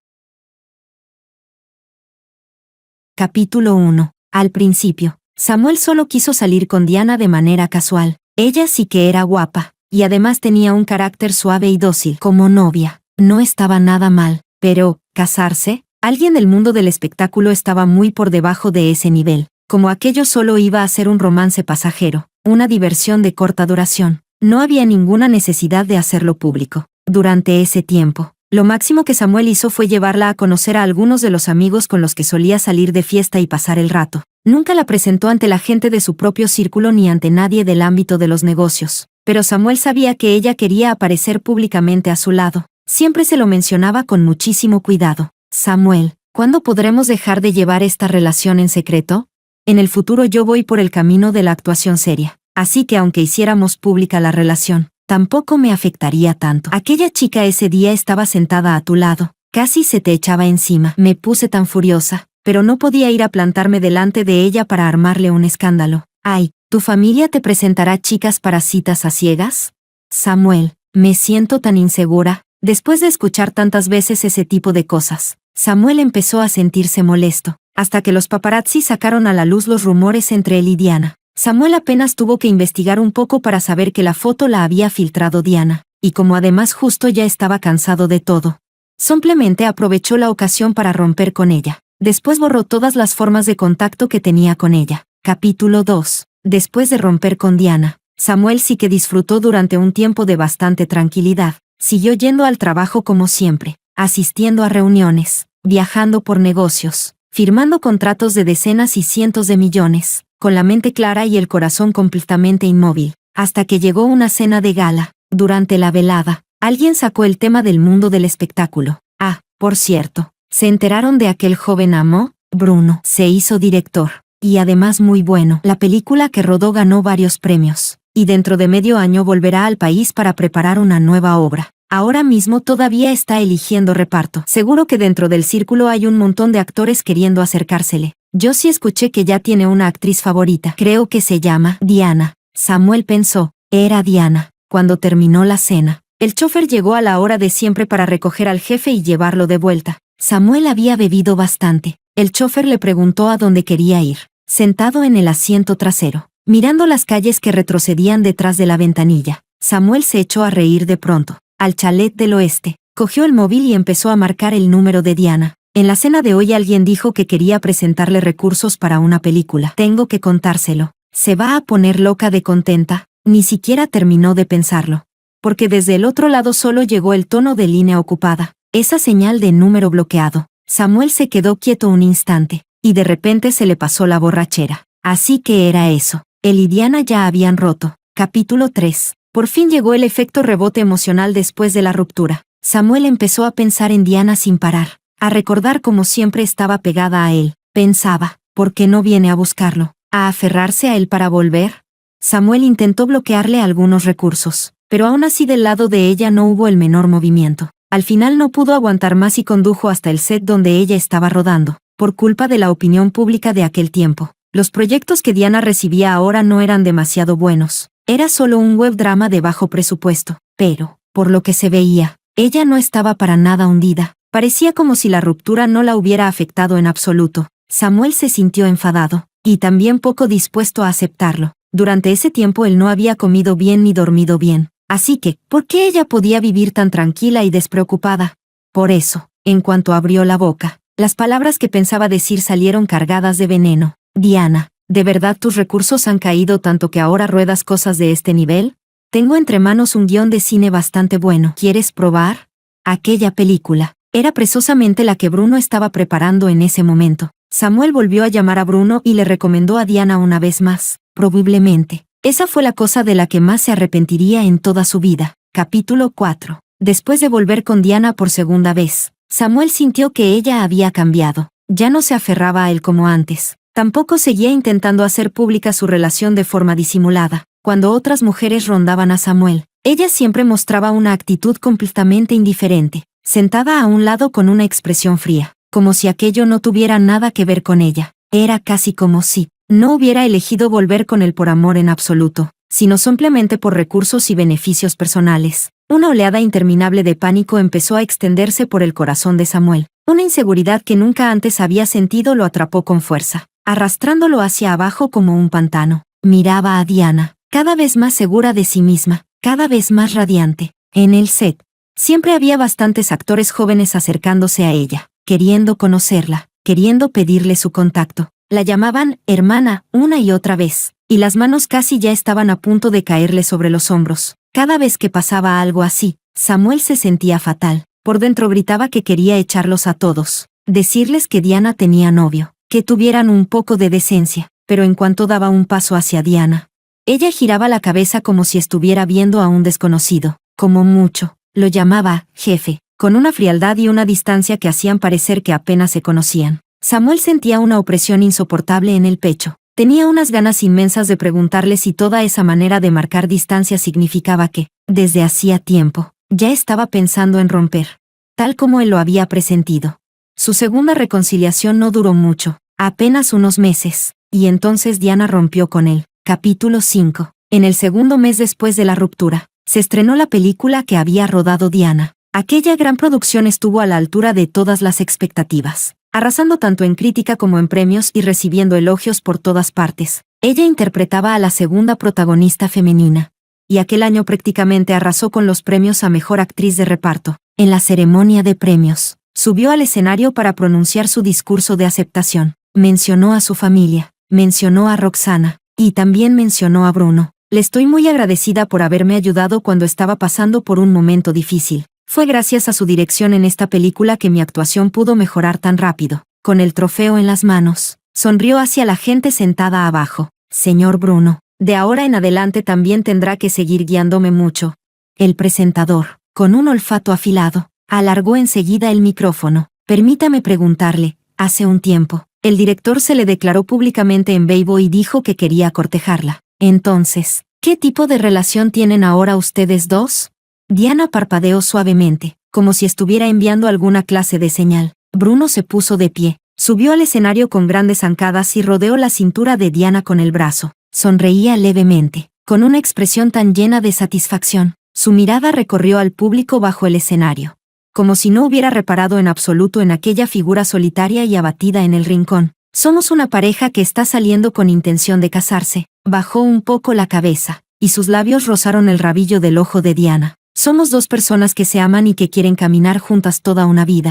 Capítulo 1. Al principio, Samuel solo quiso salir con Diana de manera casual. Ella sí que era guapa, y además tenía un carácter suave y dócil. Como novia, no estaba nada mal, pero, ¿casarse? Alguien del mundo del espectáculo estaba muy por debajo de ese nivel. Como aquello solo iba a ser un romance pasajero, una diversión de corta duración, no había ninguna necesidad de hacerlo público. Durante ese tiempo, lo máximo que Samuel hizo fue llevarla a conocer a algunos de los amigos con los que solía salir de fiesta y pasar el rato. Nunca la presentó ante la gente de su propio círculo ni ante nadie del ámbito de los negocios. Pero Samuel sabía que ella quería aparecer públicamente a su lado. Siempre se lo mencionaba con muchísimo cuidado. Samuel, ¿cuándo podremos dejar de llevar esta relación en secreto? En el futuro yo voy por el camino de la actuación seria. Así que aunque hiciéramos pública la relación, tampoco me afectaría tanto. Aquella chica ese día estaba sentada a tu lado. Casi se te echaba encima. Me puse tan furiosa, pero no podía ir a plantarme delante de ella para armarle un escándalo. Ay, ¿tu familia te presentará chicas para citas a ciegas? Samuel, me siento tan insegura. Después de escuchar tantas veces ese tipo de cosas, Samuel empezó a sentirse molesto, hasta que los paparazzi sacaron a la luz los rumores entre él y Diana. Samuel apenas tuvo que investigar un poco para saber que la foto la había filtrado Diana, y como además justo ya estaba cansado de todo, simplemente aprovechó la ocasión para romper con ella. Después borró todas las formas de contacto que tenía con ella. Capítulo 2. Después de romper con Diana, Samuel sí que disfrutó durante un tiempo de bastante tranquilidad. Siguió yendo al trabajo como siempre, asistiendo a reuniones, viajando por negocios, firmando contratos de decenas y cientos de millones, con la mente clara y el corazón completamente inmóvil, hasta que llegó una cena de gala. Durante la velada, alguien sacó el tema del mundo del espectáculo. Ah, por cierto, ¿se enteraron de aquel joven amo? Bruno se hizo director, y además muy bueno. La película que rodó ganó varios premios, y dentro de medio año volverá al país para preparar una nueva obra. Ahora mismo todavía está eligiendo reparto. Seguro que dentro del círculo hay un montón de actores queriendo acercársele. Yo sí escuché que ya tiene una actriz favorita. Creo que se llama Diana. Samuel pensó, era Diana. Cuando terminó la cena, el chofer llegó a la hora de siempre para recoger al jefe y llevarlo de vuelta. Samuel había bebido bastante. El chofer le preguntó a dónde quería ir. Sentado en el asiento trasero, mirando las calles que retrocedían detrás de la ventanilla, Samuel se echó a reír de pronto. Al chalet del oeste, cogió el móvil y empezó a marcar el número de Diana. En la cena de hoy alguien dijo que quería presentarle recursos para una película. Tengo que contárselo. Se va a poner loca de contenta. Ni siquiera terminó de pensarlo, porque desde el otro lado solo llegó el tono de línea ocupada, esa señal de número bloqueado. Samuel se quedó quieto un instante, y de repente se le pasó la borrachera. Así que era eso. Él y Diana ya habían roto. Capítulo 3. Por fin llegó el efecto rebote emocional después de la ruptura. Samuel empezó a pensar en Diana sin parar, a recordar cómo siempre estaba pegada a él. Pensaba, ¿por qué no viene a buscarlo? ¿A aferrarse a él para volver? Samuel intentó bloquearle algunos recursos, pero aún así del lado de ella no hubo el menor movimiento. Al final no pudo aguantar más y condujo hasta el set donde ella estaba rodando, por culpa de la opinión pública de aquel tiempo. Los proyectos que Diana recibía ahora no eran demasiado buenos. Era solo un web drama de bajo presupuesto, pero, por lo que se veía, ella no estaba para nada hundida. Parecía como si la ruptura no la hubiera afectado en absoluto. Samuel se sintió enfadado, y también poco dispuesto a aceptarlo. Durante ese tiempo él no había comido bien ni dormido bien, así que, ¿por qué ella podía vivir tan tranquila y despreocupada? Por eso, en cuanto abrió la boca, las palabras que pensaba decir salieron cargadas de veneno. Diana, ¿de verdad tus recursos han caído tanto que ahora ruedas cosas de este nivel? Tengo entre manos un guión de cine bastante bueno. ¿Quieres probar? Aquella película era precisamente la que Bruno estaba preparando en ese momento. Samuel volvió a llamar a Bruno y le recomendó a Diana una vez más. Probablemente, esa fue la cosa de la que más se arrepentiría en toda su vida. Capítulo 4. Después de volver con Diana por segunda vez, Samuel sintió que ella había cambiado. Ya no se aferraba a él como antes. Tampoco seguía intentando hacer pública su relación de forma disimulada. Cuando otras mujeres rondaban a Samuel, ella siempre mostraba una actitud completamente indiferente, sentada a un lado con una expresión fría, como si aquello no tuviera nada que ver con ella. Era casi como si no hubiera elegido volver con él por amor en absoluto. sino simplemente por recursos y beneficios personales. Una oleada interminable de pánico empezó a extenderse por el corazón de Samuel. Una inseguridad que nunca antes había sentido lo atrapó con fuerza, arrastrándolo hacia abajo como un pantano. Miraba a Diana, cada vez más segura de sí misma, cada vez más radiante. En el set, siempre había bastantes actores jóvenes acercándose a ella, queriendo conocerla, queriendo pedirle su contacto. La llamaban hermana una y otra vez, y las manos casi ya estaban a punto de caerle sobre los hombros. Cada vez que pasaba algo así, Samuel se sentía fatal. Por dentro gritaba que quería echarlos a todos, decirles que Diana tenía novio, que tuvieran un poco de decencia, pero en cuanto daba un paso hacia Diana, ella giraba la cabeza como si estuviera viendo a un desconocido, como mucho. Lo llamaba jefe, con una frialdad y una distancia que hacían parecer que apenas se conocían. Samuel sentía una opresión insoportable en el pecho. Tenía unas ganas inmensas de preguntarle si toda esa manera de marcar distancia significaba que, desde hacía tiempo, ya estaba pensando en romper, tal como él lo había presentido. Su segunda reconciliación no duró mucho, apenas unos meses, y entonces Diana rompió con él. Capítulo 5. En el segundo mes después de la ruptura, se estrenó la película que había rodado Diana. Aquella gran producción estuvo a la altura de todas las expectativas, arrasando tanto en crítica como en premios y recibiendo elogios por todas partes. Ella interpretaba a la segunda protagonista femenina, y aquel año prácticamente arrasó con los premios a Mejor Actriz de Reparto. En la ceremonia de premios, subió al escenario para pronunciar su discurso de aceptación. Mencionó a su familia, mencionó a Roxana, y también mencionó a Bruno. Le estoy muy agradecida por haberme ayudado cuando estaba pasando por un momento difícil. Fue gracias a su dirección en esta película que mi actuación pudo mejorar tan rápido. Con el trofeo en las manos, sonrió hacia la gente sentada abajo. Señor Bruno, de ahora en adelante también tendrá que seguir guiándome mucho. El presentador, con un olfato afilado, alargó enseguida el micrófono. Permítame preguntarle, hace un tiempo, el director se le declaró públicamente en Weibo y dijo que quería cortejarla. Entonces, ¿qué tipo de relación tienen ahora ustedes dos? Diana parpadeó suavemente, como si estuviera enviando alguna clase de señal. Bruno se puso de pie, subió al escenario con grandes zancadas y rodeó la cintura de Diana con el brazo. Sonreía levemente, con una expresión tan llena de satisfacción. Su mirada recorrió al público bajo el escenario, como si no hubiera reparado en absoluto en aquella figura solitaria y abatida en el rincón. Somos una pareja que está saliendo con intención de casarse. Bajó un poco la cabeza, y sus labios rozaron el rabillo del ojo de Diana. Somos dos personas que se aman y que quieren caminar juntas toda una vida.